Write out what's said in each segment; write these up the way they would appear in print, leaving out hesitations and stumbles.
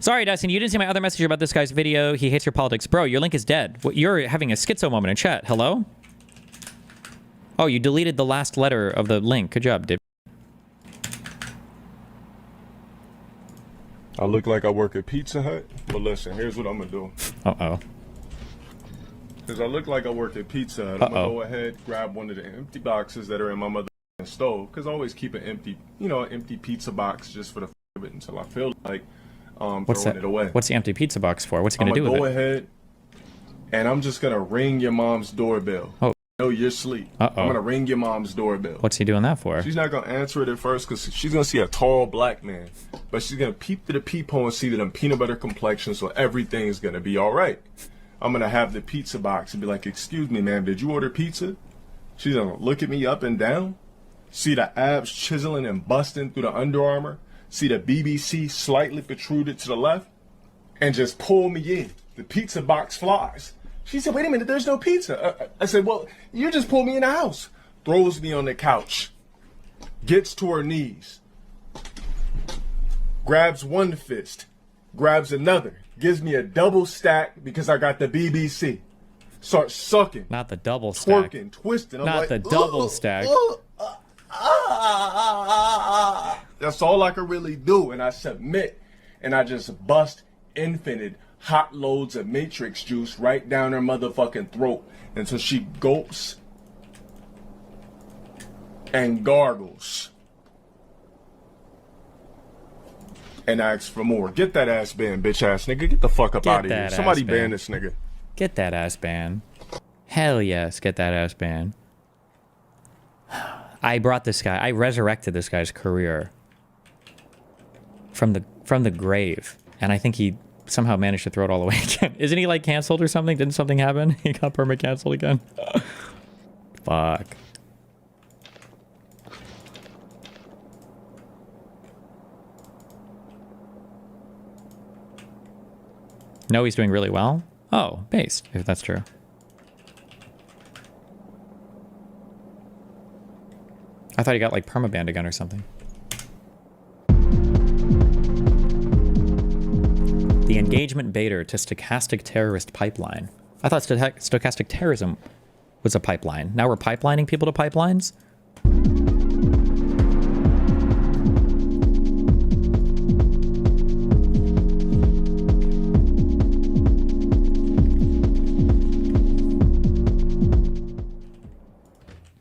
Sorry, Dustin, you didn't see my other message about this guy's video. He hates your politics. Bro, your link is dead. You're having a schizo moment in chat. Hello? Oh, you deleted the last letter of the link. Good job, Dib. I look like I work at Pizza Hut, but listen, here's what I'm gonna do. Uh-oh. Because I look like I work at Pizza Hut, I'm gonna go ahead, grab one of the empty boxes that are in my mother stove, because I always keep an empty, empty pizza box just for the of it until I feel like throwing it away. What's the empty pizza box for? What's he gonna do with it? Go ahead, and I'm just gonna ring your mom's doorbell. Oh. No, you're asleep. Uh-oh. I'm gonna ring your mom's doorbell. What's he doing that for? She's not gonna answer it at first because she's gonna see a tall black man, but she's gonna peep through the peephole and see that I'm peanut butter complexion, so everything's gonna be all right. I'm gonna have the pizza box and be like, "Excuse me, ma'am, did you order pizza?" She's gonna look at me up and down, see the abs chiseling and busting through the Under Armour, see the BBC slightly protruded to the left, and just pull me in. The pizza box flies. She said, "Wait a minute, there's no pizza." I said, "Well, you just pulled me in the house." Throws me on the couch. Gets to her knees. Grabs one fist. Grabs another. Gives me a double stack because I got the BBC. Starts sucking. Not the double stack. Twerking, twisting. I'm Not like, the double stack. That's all I can really do. And I submit. And I just bust infinite hot loads of matrix juice right down her motherfucking throat until she gulps and gargles and asks for more. Get that ass banned, bitch ass nigga. Get the fuck up out of here. Somebody ban this nigga. Get that ass banned. Hell yes, get that ass banned. I brought this guy. I resurrected this guy's career from the grave, and I think he somehow managed to throw it all away again. Isn't he like canceled or something? Didn't something happen? He got perma canceled again. Fuck. No, he's doing really well. Oh, based, if that's true. I thought he got like permabanned again or something. The engagement baiter to stochastic terrorist pipeline. I thought stochastic terrorism was a pipeline. Now we're pipelining people to pipelines?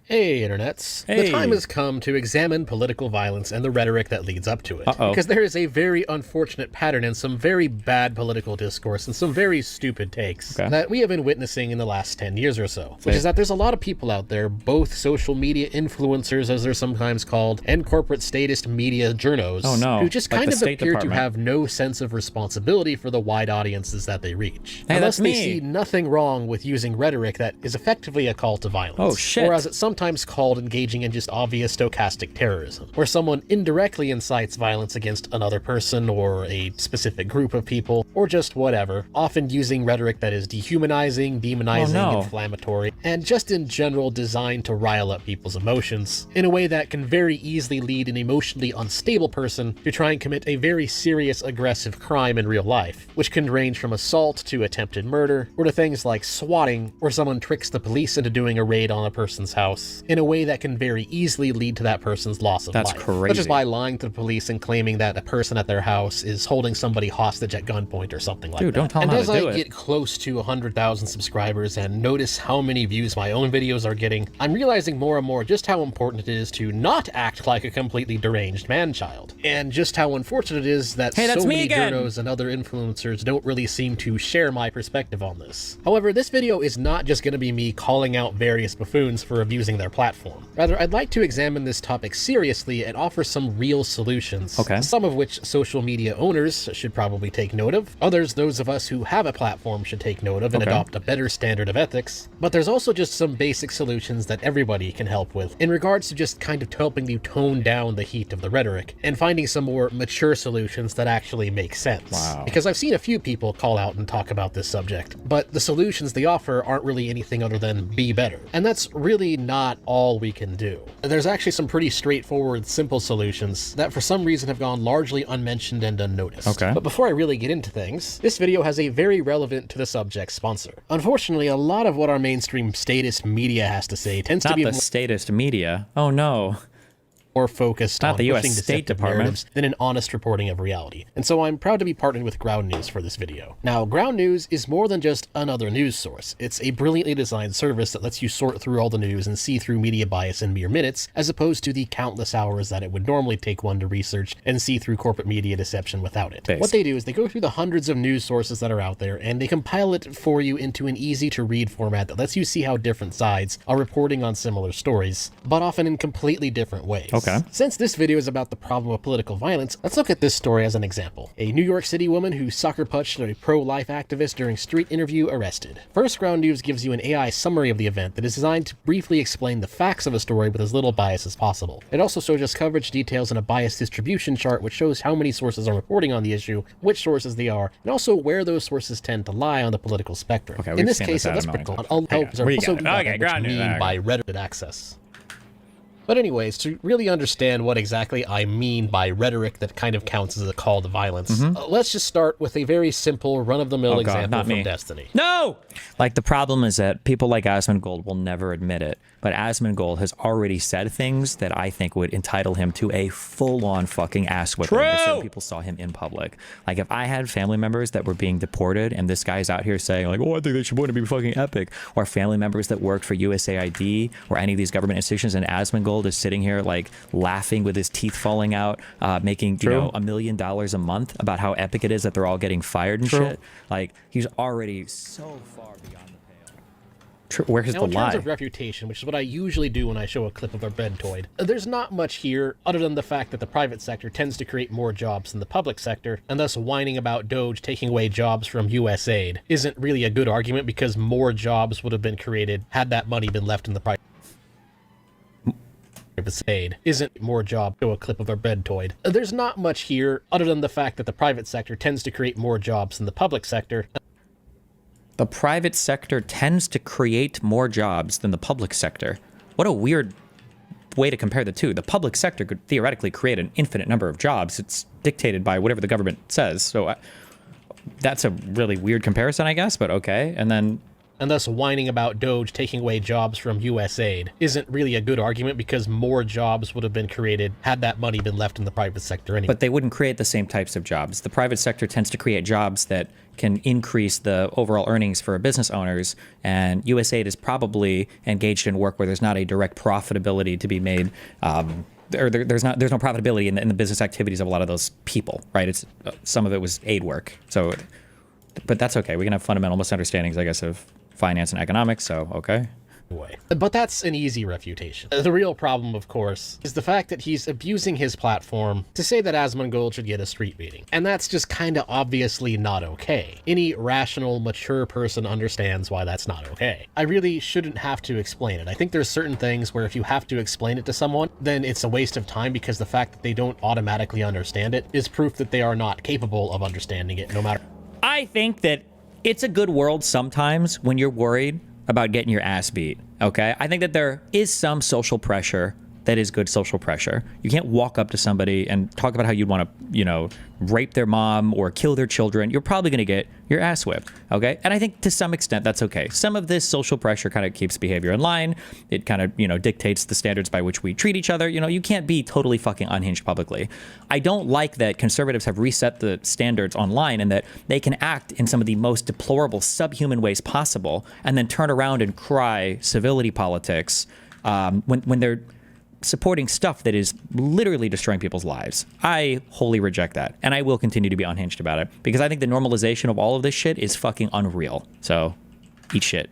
Hey, internets. Hey. The time has come to examine political violence and the rhetoric that leads up to it. Uh-oh. Because there is a very unfortunate pattern in some very bad political discourse and some very stupid takes that we have been witnessing in the last 10 years or so. Which is that there's a lot of people out there, both social media influencers, as they're sometimes called, and corporate statist media journos, who just kind of appear to have no sense of responsibility for the wide audiences that they reach. Hey, unless that's me. they see nothing wrong with using rhetoric that is effectively a call to violence. Oh, shit. Or as it's sometimes called engaging in just obvious stochastic terrorism, where someone indirectly incites violence against another person or a specific group of people, or just whatever, often using rhetoric that is dehumanizing, demonizing, inflammatory, and just in general designed to rile up people's emotions, in a way that can very easily lead an emotionally unstable person to try and commit a very serious aggressive crime in real life, which can range from assault to attempted murder, or to things like swatting, where someone tricks the police into doing a raid on a person's house, in a way that can very easily lead to that person's loss of life. That's crazy. Such as by lying to the police and claiming that a person at their house is holding somebody hostage at gunpoint or something like that. Dude, don't tell them how to do it. And as I get close to 100,000 subscribers and notice how many views my own videos are getting, I'm realizing more and more just how important it is to not act like a completely deranged man-child. And just how unfortunate it is that so many journos and other influencers don't really seem to share my perspective on this. However, this video is not just going to be me calling out various buffoons for abusing their platform. Rather, I'd like to examine this topic seriously and offer some real solutions, some of which social media owners should probably take note of, others those of us who have a platform should take note of and adopt a better standard of ethics, but there's also just some basic solutions that everybody can help with in regards to just kind of helping you tone down the heat of the rhetoric and finding some more mature solutions that actually make sense. Wow. Because I've seen a few people call out and talk about this subject, but the solutions they offer aren't really anything other than be better. And that's really not all all we can do. There's actually some pretty straightforward, simple solutions that for some reason have gone largely unmentioned and unnoticed. Okay. But before I really get into things, this video has a very relevant to the subject sponsor. Unfortunately, a lot of what our mainstream statist media has to say tends to be Not the statist media. Oh no. more focused Not on the US pushing State deceptive Department. narratives than an honest reporting of reality. And so I'm proud to be partnered with Ground News for this video. Now, Ground News is more than just another news source. It's a brilliantly designed service that lets you sort through all the news and see through media bias in mere minutes, as opposed to the countless hours that it would normally take one to research and see through corporate media deception without it. Based. What they do is they go through the hundreds of news sources that are out there and they compile it for you into an easy to read format that lets you see how different sides are reporting on similar stories, but often in completely different ways. Okay. Since this video is about the problem of political violence, let's look at this story as an example. A New York City woman who sucker punched a pro-life activist during street interview arrested. First, Ground News gives you an AI summary of the event that is designed to briefly explain the facts of a story with as little bias as possible. It also shows us coverage details and a bias distribution chart which shows how many sources are reporting on the issue, which sources they are, and also where those sources tend to lie on the political spectrum. Okay, In we've this seen case, this let's ad break amount. down all helps are We also got it. Okay, Ground News. mean by rhetoric access. But anyways, to really understand what exactly I mean by rhetoric that kind of counts as a call to violence, let's just start with a very simple run-of-the-mill Oh, God, example not from me. Destiny. No! Like, the problem is that people like Asmongold will never admit it, but Asmongold has already said things that I think would entitle him to a full-on fucking ass whipping if certain people saw him in public. Like, if I had family members that were being deported and this guy's out here saying, like, oh, I think they should want to be fucking epic, or family members that worked for USAID or any of these government institutions, and Asmongold is sitting here, like, laughing with his teeth falling out, making, you know, $1 million a month about how epic it is that they're all getting fired and shit. Like, he's already so far beyond the pale. Where's Now, the in lie? terms of refutation, which is what I usually do when I show a clip of a Bedtoid, there's not much here other than the fact that the private sector tends to create more jobs than the public sector, and thus whining about Doge taking away jobs from USAID isn't really a good argument because more jobs would have been created had that money been left in the private aid. Isn't more job show a clip of a Bedtoid. There's not much here other than the fact that the private sector tends to create more jobs than the public sector. The private sector tends to create more jobs than the public sector. What a weird way to compare the two. The public sector could theoretically create an infinite number of jobs. It's dictated by whatever the government says. So that's a really weird comparison, I guess, but okay. And thus whining about Doge taking away jobs from USAID isn't really a good argument because more jobs would have been created had that money been left in the private sector anyway. But they wouldn't create the same types of jobs. The private sector tends to create jobs that can increase the overall earnings for business owners, and USAID is probably engaged in work where there's not a direct profitability to be made, or there's no profitability in the business activities of a lot of those people, right? It's some of it was aid work. So, but that's okay. We can have fundamental misunderstandings, I guess, of finance and economics, so okay. But that's an easy refutation. The real problem, of course, is the fact that he's abusing his platform to say that Asmongold should get a street meeting. And that's just kinda obviously not okay. Any rational, mature person understands why that's not okay. I really shouldn't have to explain it. I think there's certain things where if you have to explain it to someone, then it's a waste of time because the fact that they don't automatically understand it is proof that they are not capable of understanding it, no matter. I think that it's a good world sometimes when you're worried about getting your ass beat, okay? I think that there is some social pressure that is good social pressure. You can't walk up to somebody and talk about how you'd want to, you know, rape their mom or kill their children. You're probably going to get your ass whipped, okay? And I think to some extent that's okay. Some of this social pressure kind of keeps behavior in line. It kind of, you know, dictates the standards by which we treat each other. You know, you can't be totally fucking unhinged publicly. I don't like that conservatives have reset the standards online and that they can act in some of the most deplorable, subhuman ways possible and then turn around and cry civility politics when they're supporting stuff that is literally destroying people's lives. I wholly reject that. And I will continue to be unhinged about it because I think the normalization of all of this shit is fucking unreal. So eat shit.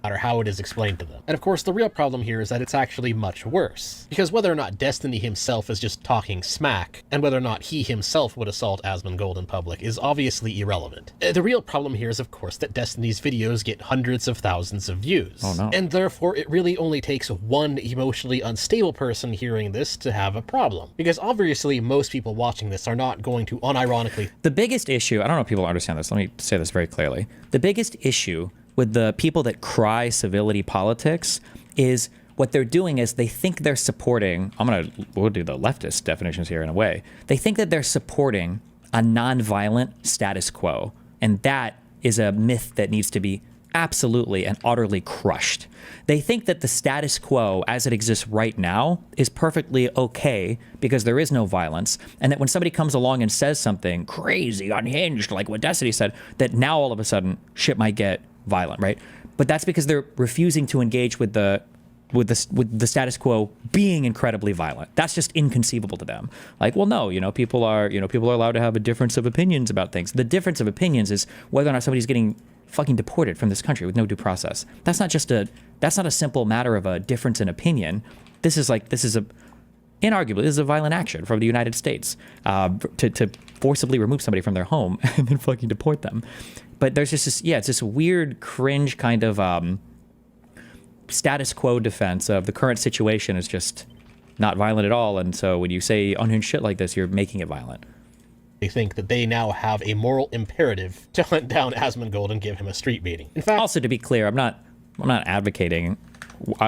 Matter how it is explained to them. And of course, the real problem here is that it's actually much worse. Because whether or not Destiny himself is just talking smack, and whether or not he himself would assault Asmongold in public is obviously irrelevant. The real problem here is, of course, that Destiny's videos get hundreds of thousands of views. Oh, no. And therefore, it really only takes one emotionally unstable person hearing this to have a problem. Because obviously, most people watching this are not going to unironically... The biggest issue, I don't know if people understand this, let me say this very clearly. The biggest issue with the people that cry civility politics is what they're doing is they think they're supporting, we'll do the leftist definitions here in a way. They think that they're supporting a nonviolent status quo. And that is a myth that needs to be absolutely and utterly crushed. They think that the status quo as it exists right now is perfectly okay because there is no violence, and that when somebody comes along and says something crazy, unhinged, like what Destiny said, that now all of a sudden shit might get violent, right? But that's because they're refusing to engage with the status quo being incredibly violent. That's just inconceivable to them. Like, well, no, people are allowed to have a difference of opinions about things. The difference of opinions is whether or not somebody's getting fucking deported from this country with no due process. That's not a simple matter of a difference in opinion. Inarguably, this is a violent action from the United States to forcibly remove somebody from their home and then fucking deport them. But there's just it's this weird, cringe kind of status quo defense of the current situation is just not violent at all. And so when you say unhinged shit like this, you're making it violent. They think that they now have a moral imperative to hunt down Asmongold and give him a street beating. In fact, also to be clear, I'm not advocating,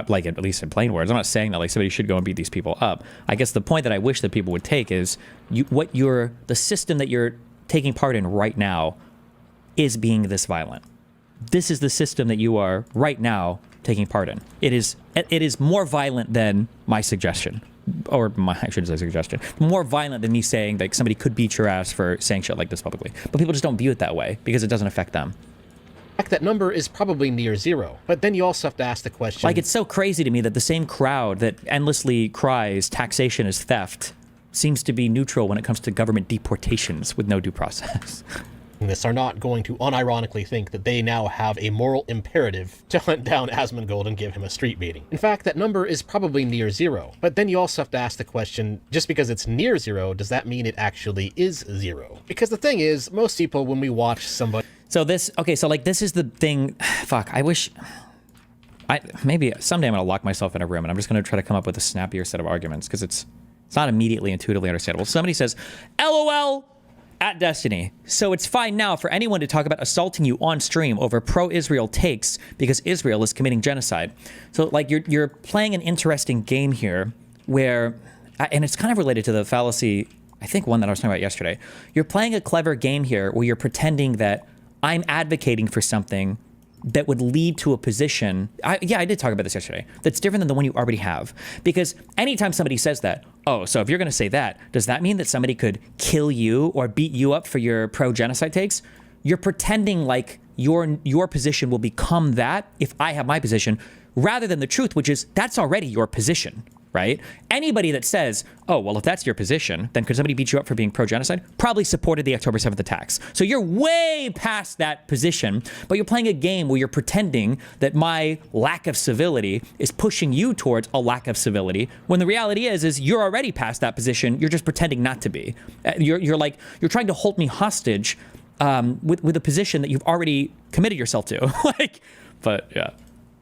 like at least in plain words, I'm not saying that like somebody should go and beat these people up. I guess the point that I wish that people would take is the system that you're taking part in right now is being this violent. This is the system that you are right now taking part in. It is more violent than my suggestion. Or I shouldn't say suggestion, more violent than me saying that somebody could beat your ass for saying shit like this publicly. But people just don't view it that way because it doesn't affect them. That number is probably near zero. But then you also have to ask the question... Like, it's so crazy to me that the same crowd that endlessly cries taxation is theft seems to be neutral when it comes to government deportations with no due process. This are not going to unironically think that they now have a moral imperative to hunt down Asmongold and give him a street beating. In fact, that number is probably near zero. But then you also have to ask the question, just because it's near zero, does that mean it actually is zero? Because the thing is, most people, when we watch somebody... So this is the thing, fuck, maybe someday I'm going to lock myself in a room and I'm just going to try to come up with a snappier set of arguments because it's not immediately intuitively understandable. Somebody says, LOL, at Destiny. So it's fine now for anyone to talk about assaulting you on stream over pro-Israel takes because Israel is committing genocide. So like you're playing an interesting game here where, and it's kind of related to the fallacy, I think one that I was talking about yesterday. You're playing a clever game here where you're pretending that I'm advocating for something that would lead to a position. I did talk about this yesterday. That's different than the one you already have. Because anytime somebody says that, oh, so if you're going to say that, does that mean that somebody could kill you or beat you up for your pro-genocide takes? You're pretending like your position will become that if I have my position, rather than the truth, which is that's already your position, right? Anybody that says, oh, well, if that's your position, then could somebody beat you up for being pro-genocide? Probably supported the October 7th attacks. So you're way past that position, but you're playing a game where you're pretending that my lack of civility is pushing you towards a lack of civility, when the reality is you're already past that position. You're just pretending not to be. You're trying to hold me hostage with a position that you've already committed yourself to. But yeah.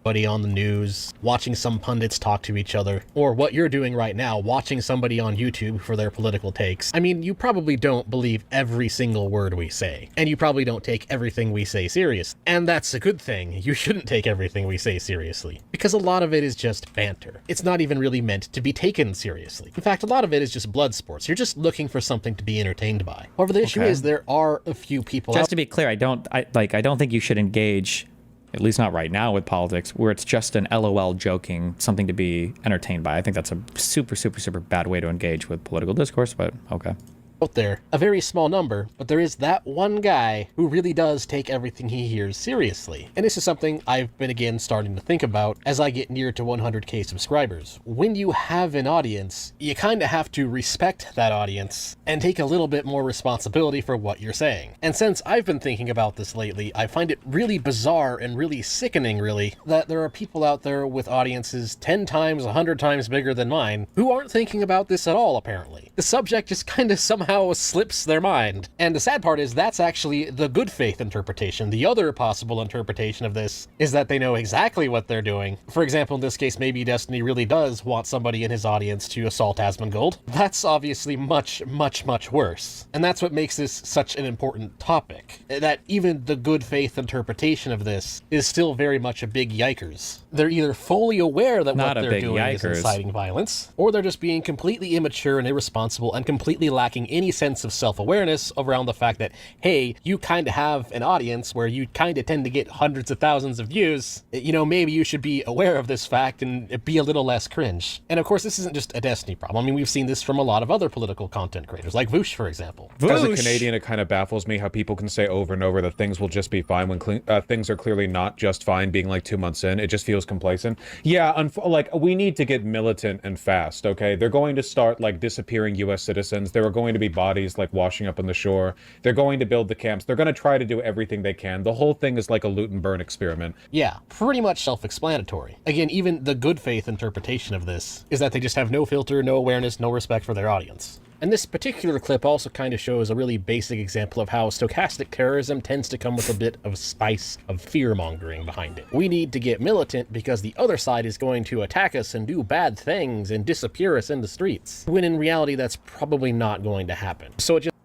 On the news, watching some pundits talk to each other, or what you're doing right now, watching somebody on YouTube for their political takes. I mean, you probably don't believe every single word we say, and you probably don't take everything we say serious. And that's a good thing. You shouldn't take everything we say seriously, because a lot of it is just banter. It's not even really meant to be taken seriously. In fact, a lot of it is just blood sports. You're just looking for something to be entertained by. However, the issue is there are a few people Just to be clear, I don't think you should engage, at least not right now, with politics, where it's just an LOL joking, something to be entertained by. I think that's a super, super, super bad way to engage with political discourse, but okay. Out there, a very small number, but there is that one guy who really does take everything he hears seriously. And this is something I've been again starting to think about as I get near to 100k subscribers. When you have an audience, you kind of have to respect that audience and take a little bit more responsibility for what you're saying. And since I've been thinking about this lately, I find it really bizarre and really sickening, really, that there are people out there with audiences 10 times, 100 times bigger than mine who aren't thinking about this at all, apparently. The subject just kind of somehow somehow slips their mind. And the sad part is that's actually the good faith interpretation. The other possible interpretation of this is that they know exactly what they're doing. For example, in this case, maybe Destiny really does want somebody in his audience to assault Asmongold. That's obviously much, much, much worse. And that's what makes this such an important topic. That even the good faith interpretation of this is still very much a big yikers. They're either fully aware that what they're doing is inciting violence, or they're just being completely immature and irresponsible and completely lacking any sense of self-awareness around the fact that, hey, you kind of have an audience where you kind of tend to get hundreds of thousands of views. You know, maybe you should be aware of this fact and be a little less cringe. And of course, this isn't just a Destiny problem. I mean, we've seen this from a lot of other political content creators, like Voosh, for example. As a Canadian, it kind of baffles me how people can say over and over that things will just be fine when things are clearly not just fine being like 2 months in. It just feels complacent. Yeah, like, we need to get militant and fast, okay? They're going to start, like, disappearing U.S. citizens. There are going to be bodies, like, washing up on the shore. They're going to build the camps. They're going to try to do everything they can. The whole thing is like a loot and burn experiment. Yeah, pretty much self-explanatory. Again, even the good faith interpretation of this is that they just have no filter, no awareness, no respect for their audience. And this particular clip also kind of shows a really basic example of how stochastic terrorism tends to come with a bit of spice of fear-mongering behind it. We need to get militant because the other side is going to attack us and do bad things and disappear us in the streets. When in reality, that's probably not going to happen. So it just...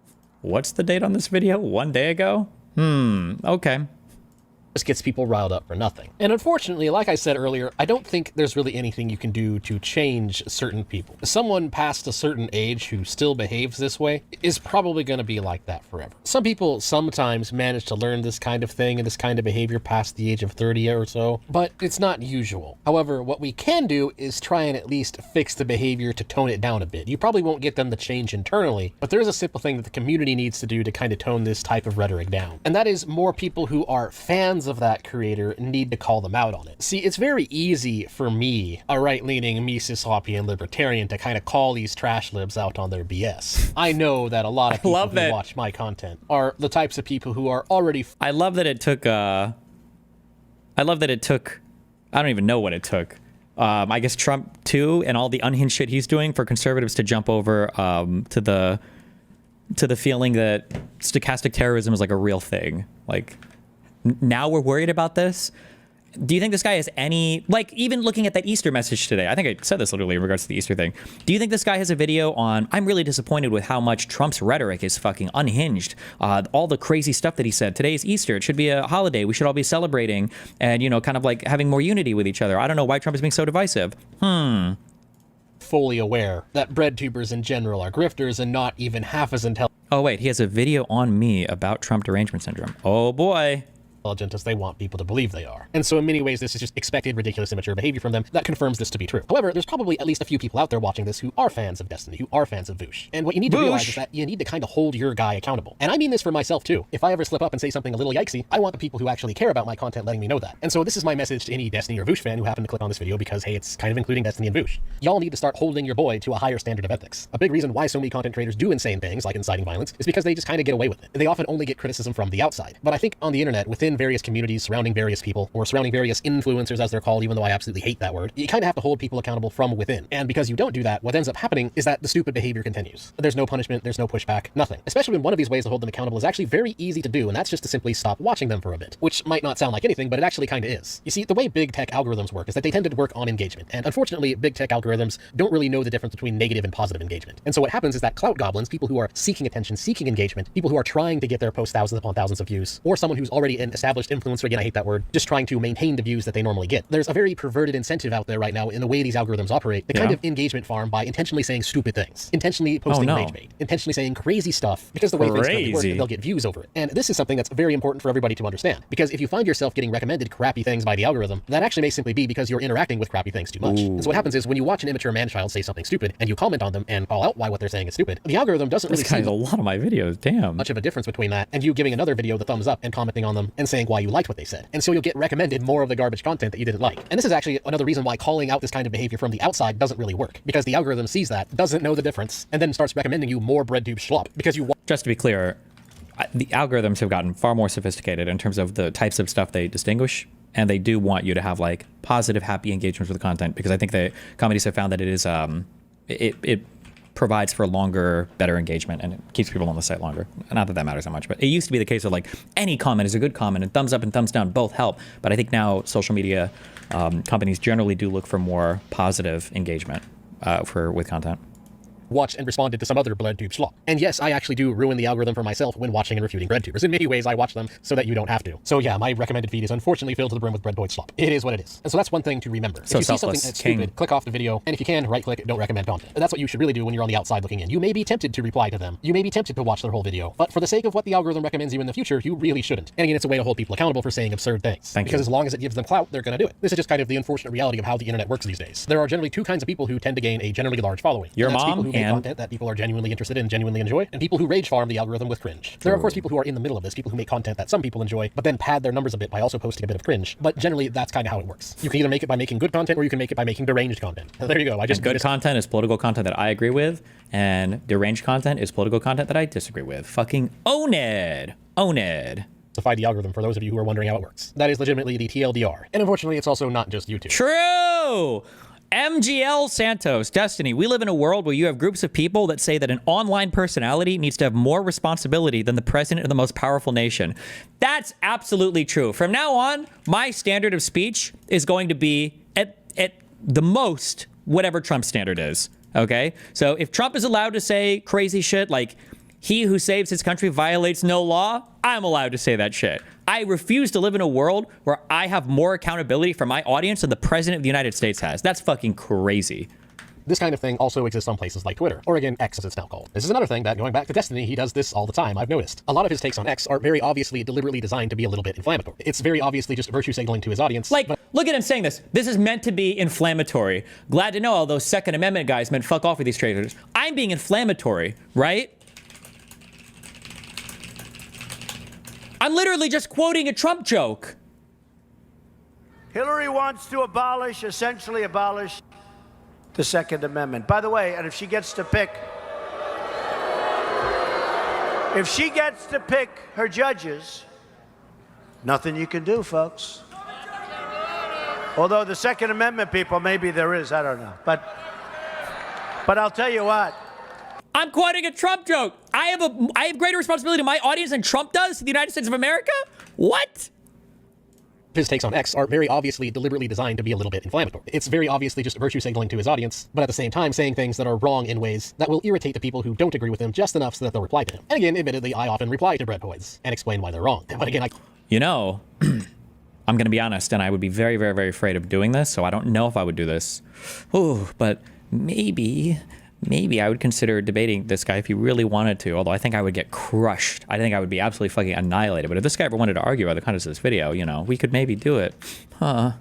What's the date on this video? 1 day ago? Okay. Just gets people riled up for nothing. And unfortunately, like I said earlier, I don't think there's really anything you can do to change certain people. Someone past a certain age who still behaves this way is probably going to be like that forever. Some people sometimes manage to learn this kind of thing and this kind of behavior past the age of 30 or so, but it's not usual. However, what we can do is try and at least fix the behavior to tone it down a bit. You probably won't get them to change internally, but there's a simple thing that the community needs to do to kind of tone this type of rhetoric down. And that is more people who are fans of that creator need to call them out on it. See, it's very easy for me, a right-leaning Mises-Hoppian libertarian, to kind of call these trash libs out on their BS. I know that a lot of people who watch my content are the types of people who are already... I love that it took, I don't even know what it took. I guess Trump too, and all the unhinged shit he's doing for conservatives to jump over to the feeling that stochastic terrorism is like a real thing. Like, now we're worried about this. Do you think this guy has any, like, even looking at that Easter message today, I think I said this literally in regards to the Easter thing. Do you think this guy has a video on, I'm really disappointed with how much Trump's rhetoric is fucking unhinged. All the crazy stuff that he said. Today is Easter. It should be a holiday. We should all be celebrating and, you know, kind of like having more unity with each other. I don't know why Trump is being so divisive. Fully aware that bread tubers in general are grifters and not even half as intelligent. Oh, wait, he has a video on me about Trump derangement syndrome. Oh, boy. As they want people to believe they are. And so in many ways, this is just expected, ridiculous, immature behavior from them that confirms this to be true. However, there's probably at least a few people out there watching this who are fans of Destiny, who are fans of Voosh. And what you need to realize is that you need to kind of hold your guy accountable. And I mean this for myself too. If I ever slip up and say something a little yikesy, I want the people who actually care about my content letting me know that. And so this is my message to any Destiny or Voosh fan who happened to click on this video because, hey, it's kind of including Destiny and Voosh. Y'all need to start holding your boy to a higher standard of ethics. A big reason why so many content creators do insane things like inciting violence is because they just kind of get away with it. They often only get criticism from the outside. But I think on the internet, within various communities, surrounding various people, or surrounding various influencers as they're called, even though I absolutely hate that word, you kind of have to hold people accountable from within. And because you don't do that, what ends up happening is that the stupid behavior continues. There's no punishment, there's no pushback, nothing. Especially when one of these ways to hold them accountable is actually very easy to do, and that's just to simply stop watching them for a bit, which might not sound like anything, but it actually kind of is. You see, the way big tech algorithms work is that they tend to work on engagement, and unfortunately, big tech algorithms don't really know the difference between negative and positive engagement. And so what happens is that clout goblins, people who are seeking attention, seeking engagement, people who are trying to get their posts thousands upon thousands of views, or someone who's already an established influencer, again, I hate that word, just trying to maintain the views that they normally get. There's a very perverted incentive out there right now in the way these algorithms operate to kind of engagement farm by intentionally saying stupid things, intentionally posting rage bait, intentionally saying crazy stuff, because the way things currently work, they'll get views over it. And this is something that's very important for everybody to understand, because if you find yourself getting recommended crappy things by the algorithm, that actually may simply be because you're interacting with crappy things too much. And so what happens is when you watch an immature man-child say something stupid and you comment on them and call out why what they're saying is stupid, the algorithm doesn't really see a lot of my videos, damn. Much of a difference between that and you giving another video the thumbs up and commenting on them and saying why you liked what they said. And so you'll get recommended more of the garbage content that you didn't like. And this is actually another reason why calling out this kind of behavior from the outside doesn't really work, because the algorithm sees that, doesn't know the difference, and then starts recommending you more breadtube schlop because you want. Just to be clear, the algorithms have gotten far more sophisticated in terms of the types of stuff they distinguish, and they do want you to have like positive, happy engagements with the content, because I think the comedies have found that it is provides for longer, better engagement, and it keeps people on the site longer. Not that that matters that much, but it used to be the case of like any comment is a good comment, and thumbs up and thumbs down both help. But I think now social media companies generally do look for more positive engagement with content. Watched and responded to some other BreadTube slop. And yes, I actually do ruin the algorithm for myself when watching and refuting BreadTubers. In many ways, I watch them so that you don't have to. So yeah, my recommended feed is unfortunately filled to the brim with BreadTube slop. It is what it is. And so that's one thing to remember. So if you see something that's stupid, click off the video, and if you can, right-click, don't recommend content. And that's what you should really do when you're on the outside looking in. You may be tempted to reply to them. You may be tempted to watch their whole video, but for the sake of what the algorithm recommends you in the future, you really shouldn't. And again, it's a way to hold people accountable for saying absurd things. Because as long as it gives them clout, they're going to do it. This is just kind of the unfortunate reality of how the internet works these days. There are generally two kinds of people who tend to gain a generally large following. Your and that's mom people who make and content that people are genuinely interested in, genuinely enjoy, and people who rage farm the algorithm with cringe. There are, of course, people who are in the middle of this, people who make content that some people enjoy, but then pad their numbers a bit by also posting a bit of cringe. But generally, that's kind of how it works. You can either make it by making good content, or you can make it by making deranged content. And there you go. Good content is political content that I agree with, and deranged content is political content that I disagree with. Fucking own it. Own it. Defy the algorithm for those of you who are wondering how it works. That is legitimately the TLDR. And unfortunately, it's also not just YouTube. True! MGL Santos, Destiny, we live in a world where you have groups of people that say that an online personality needs to have more responsibility than the president of the most powerful nation. That's absolutely true. From now on, my standard of speech is going to be at the most whatever Trump's standard is, okay? So if Trump is allowed to say crazy shit like, he who saves his country violates no law, I'm allowed to say that shit. I refuse to live in a world where I have more accountability for my audience than the president of the United States has. That's fucking crazy. This kind of thing also exists on places like Twitter, or again, X as it's now called. This is another thing that, going back to Destiny, he does this all the time, I've noticed. A lot of his takes on X are very obviously deliberately designed to be a little bit inflammatory. It's very obviously just virtue signaling to his audience. Like, look at him saying this. This is meant to be inflammatory. Glad to know all those Second Amendment guys meant fuck off with these traitors. I'm being inflammatory, right? I'm literally just quoting a Trump joke. Hillary wants to essentially abolish the Second Amendment. By the way, and if she gets to pick her judges, nothing you can do, folks. Although the Second Amendment people, maybe there is, I don't know. But I'll tell you what. I'm quoting a Trump joke. I have greater responsibility to my audience than Trump does to the United States of America? What? His takes on X are very obviously deliberately designed to be a little bit inflammatory. It's very obviously just virtue signaling to his audience, but at the same time saying things that are wrong in ways that will irritate the people who don't agree with him just enough so that they'll reply to him. And again, admittedly, I often reply to breadpoids and explain why they're wrong. But again, You know, I'm going to be honest, and I would be very, very, very afraid of doing this, so I don't know if I would do this. Ooh, but maybe I would consider debating this guy if he really wanted to, although I think I would get crushed. I think I would be absolutely fucking annihilated. But if this guy ever wanted to argue about the contents of this video, you know, we could maybe do it. Huh.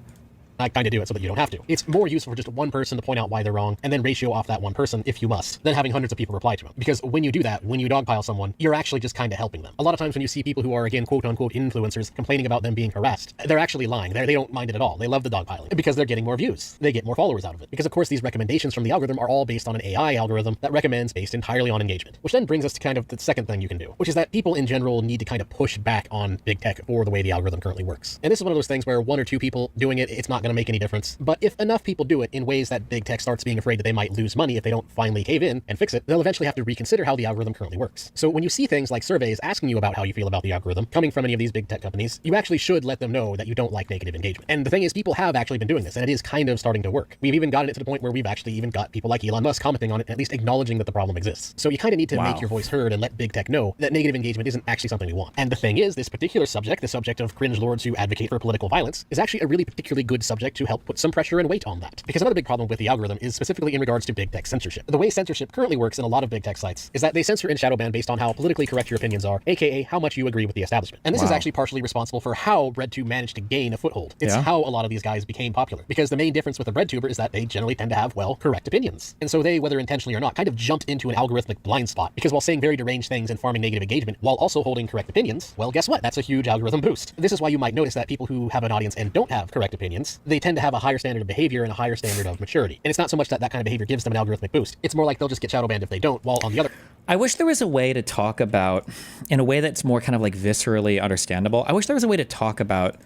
I kind of do it so that you don't have to. It's more useful for just one person to point out why they're wrong, and then ratio off that one person if you must, than having hundreds of people reply to them. Because when you do that, when you dogpile someone, you're actually just kind of helping them. A lot of times when you see people who are, again, quote-unquote influencers complaining about them being harassed, they're actually lying. They don't mind it at all. They love the dogpiling because they're getting more views. They get more followers out of it. Because, of course, these recommendations from the algorithm are all based on an AI algorithm that recommends based entirely on engagement. Which then brings us to kind of the second thing you can do, which is that people in general need to kind of push back on big tech for the way the algorithm currently works. And this is one of those things where one or two people doing it, it's not going to make any difference. But if enough people do it in ways that big tech starts being afraid that they might lose money if they don't finally cave in and fix it, they'll eventually have to reconsider how the algorithm currently works. So when you see things like surveys asking you about how you feel about the algorithm coming from any of these big tech companies, you actually should let them know that you don't like negative engagement. And the thing is, people have actually been doing this, and it is kind of starting to work. We've even gotten it to the point where we've actually even got people like Elon Musk commenting on it, at least acknowledging that the problem exists. So you kind of need to make your voice heard and let big tech know that negative engagement isn't actually something we want. And the thing is, this particular subject, the subject of cringe lords who advocate for political violence, is actually a really particularly good subject to help put some pressure and weight on that. Because another big problem with the algorithm is specifically in regards to big tech censorship. The way censorship currently works in a lot of big tech sites is that they censor and shadow ban based on how politically correct your opinions are, aka how much you agree with the establishment. And this is actually partially responsible for how BreadTube managed to gain a foothold. It's how a lot of these guys became popular. Because the main difference with a BreadTuber is that they generally tend to have, well, correct opinions. And so they, whether intentionally or not, kind of jumped into an algorithmic blind spot. Because while saying very deranged things and farming negative engagement while also holding correct opinions, well, guess what? That's a huge algorithm boost. This is why you might notice that people who have an audience and don't have correct opinions, they tend to have a higher standard of behavior and a higher standard of maturity. And it's not so much that that kind of behavior gives them an algorithmic boost. It's more like they'll just get shadow banned if they don't, while on the other... I wish there was a way to talk about, in a way that's more kind of like viscerally understandable, I wish there was a way to talk about,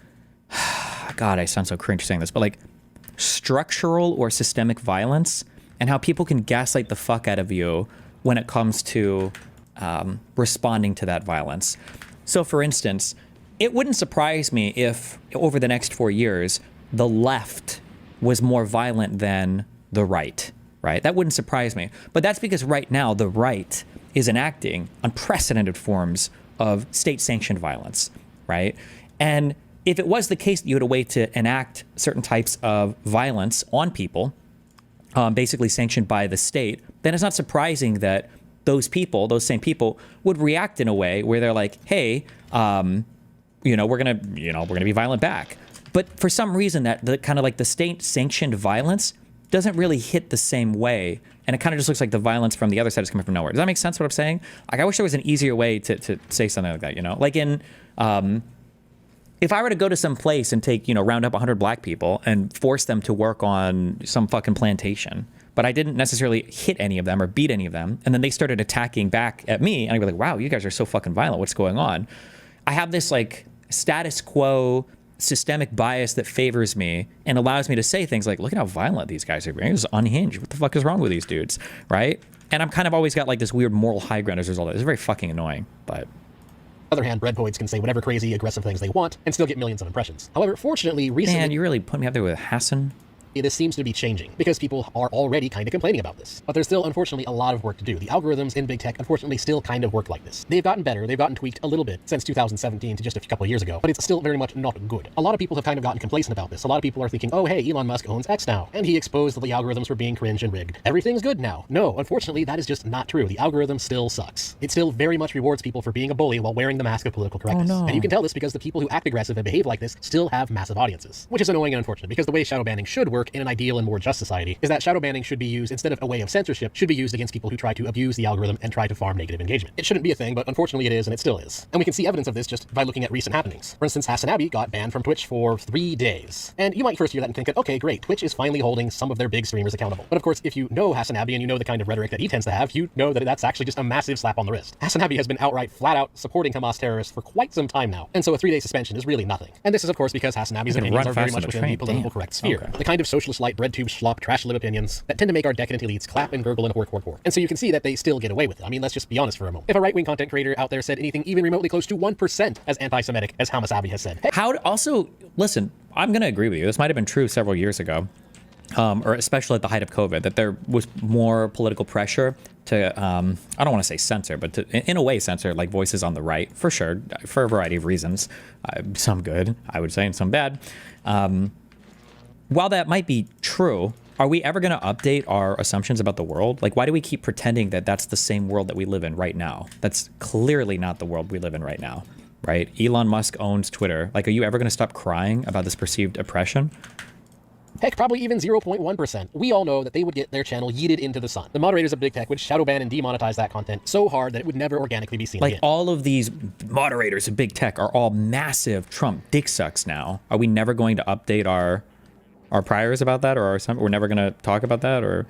God, I sound so cringe saying this, but like structural or systemic violence and how people can gaslight the fuck out of you when it comes to responding to that violence. So, for instance, it wouldn't surprise me if over the next 4 years, the left was more violent than the right, right? That wouldn't surprise me. But that's because right now, the right is enacting unprecedented forms of state-sanctioned violence, right? And if it was the case that you had a way to enact certain types of violence on people, basically sanctioned by the state, then it's not surprising that those people, those same people, would react in a way where they're like, "Hey, we're gonna be violent back." But for some reason, that the kind of like the state-sanctioned violence doesn't really hit the same way, and it kind of just looks like the violence from the other side is coming from nowhere. Does that make sense? What I'm saying? Like, I wish there was an easier way to say something like that. Like in if I were to go to some place and take, round up 100 black people and force them to work on some fucking plantation, but I didn't necessarily hit any of them or beat any of them, and then they started attacking back at me, and I'd be like, wow, you guys are so fucking violent. What's going on? I have this like status quo systemic bias that favors me and allows me to say things like, look at how violent these guys are being. This is unhinged. What the fuck is wrong with these dudes, right? And I'm kind of always got like this weird moral high ground as a result of it. It's very fucking annoying, but... On the other hand, breadpoids can say whatever crazy, aggressive things they want and still get millions of impressions. However, fortunately, recently... Man, you really put me up there with Hassan. This seems to be changing because people are already kind of complaining about this. But there's still, unfortunately, a lot of work to do. The algorithms in big tech, unfortunately, still kind of work like this. They've gotten better, they've gotten tweaked a little bit since 2017 to just a couple of years ago, but it's still very much not good. A lot of people have kind of gotten complacent about this. A lot of people are thinking, oh, hey, Elon Musk owns X now, and he exposed that the algorithms for being cringe and rigged. Everything's good now. No, unfortunately, that is just not true. The algorithm still sucks. It still very much rewards people for being a bully while wearing the mask of political correctness. Oh, no. And you can tell this because the people who act aggressive and behave like this still have massive audiences, which is annoying and unfortunate because the way shadow banning should work in an ideal and more just society is that shadow banning should be used instead of a way of censorship, should be used against people who try to abuse the algorithm and try to farm negative engagement. It shouldn't be a thing, but unfortunately it is, and it still is. And we can see evidence of this just by looking at recent happenings. For instance, Hassan Abbey got banned from Twitch for 3 days. And you might first hear that and think, okay, great, Twitch is finally holding some of their big streamers accountable. But of course, if you know Hassan Abbey and you know the kind of rhetoric that he tends to have, you know that that's actually just a massive slap on the wrist. Hassan Abbey has been outright, flat out supporting Hamas terrorists for quite some time now. And so a 3-day suspension is really nothing. And this is of course because Hassan Abbey's opinions are very much within the political correct sphere. Okay. The kind of socialist light, bread tube schlop, trash lib opinions that tend to make our decadent elites clap and gurgle and hork. And so you can see that they still get away with it. I mean, let's just be honest for a moment. If a right-wing content creator out there said anything even remotely close to 1% as anti-Semitic as Hamas Abbey has said. Also, listen, I'm going to agree with you. This might have been true several years ago, or especially at the height of COVID, that there was more political pressure to, I don't want to say censor, but to, in a way, censor like voices on the right, for sure, for a variety of reasons. Some good, I would say, and some bad. While that might be true, are we ever going to update our assumptions about the world? Like, why do we keep pretending that that's the same world that we live in right now? That's clearly not the world we live in right now, right? Elon Musk owns Twitter. Like, are you ever going to stop crying about this perceived oppression? Heck, probably even 0.1%. We all know that they would get their channel yeeted into the sun. The moderators of big tech would shadow ban and demonetize that content so hard that it would never organically be seen again. Like, all of these moderators of big tech are all massive Trump dick sucks now. Are we never going to update our priors about that, or we're never going to talk about that, or...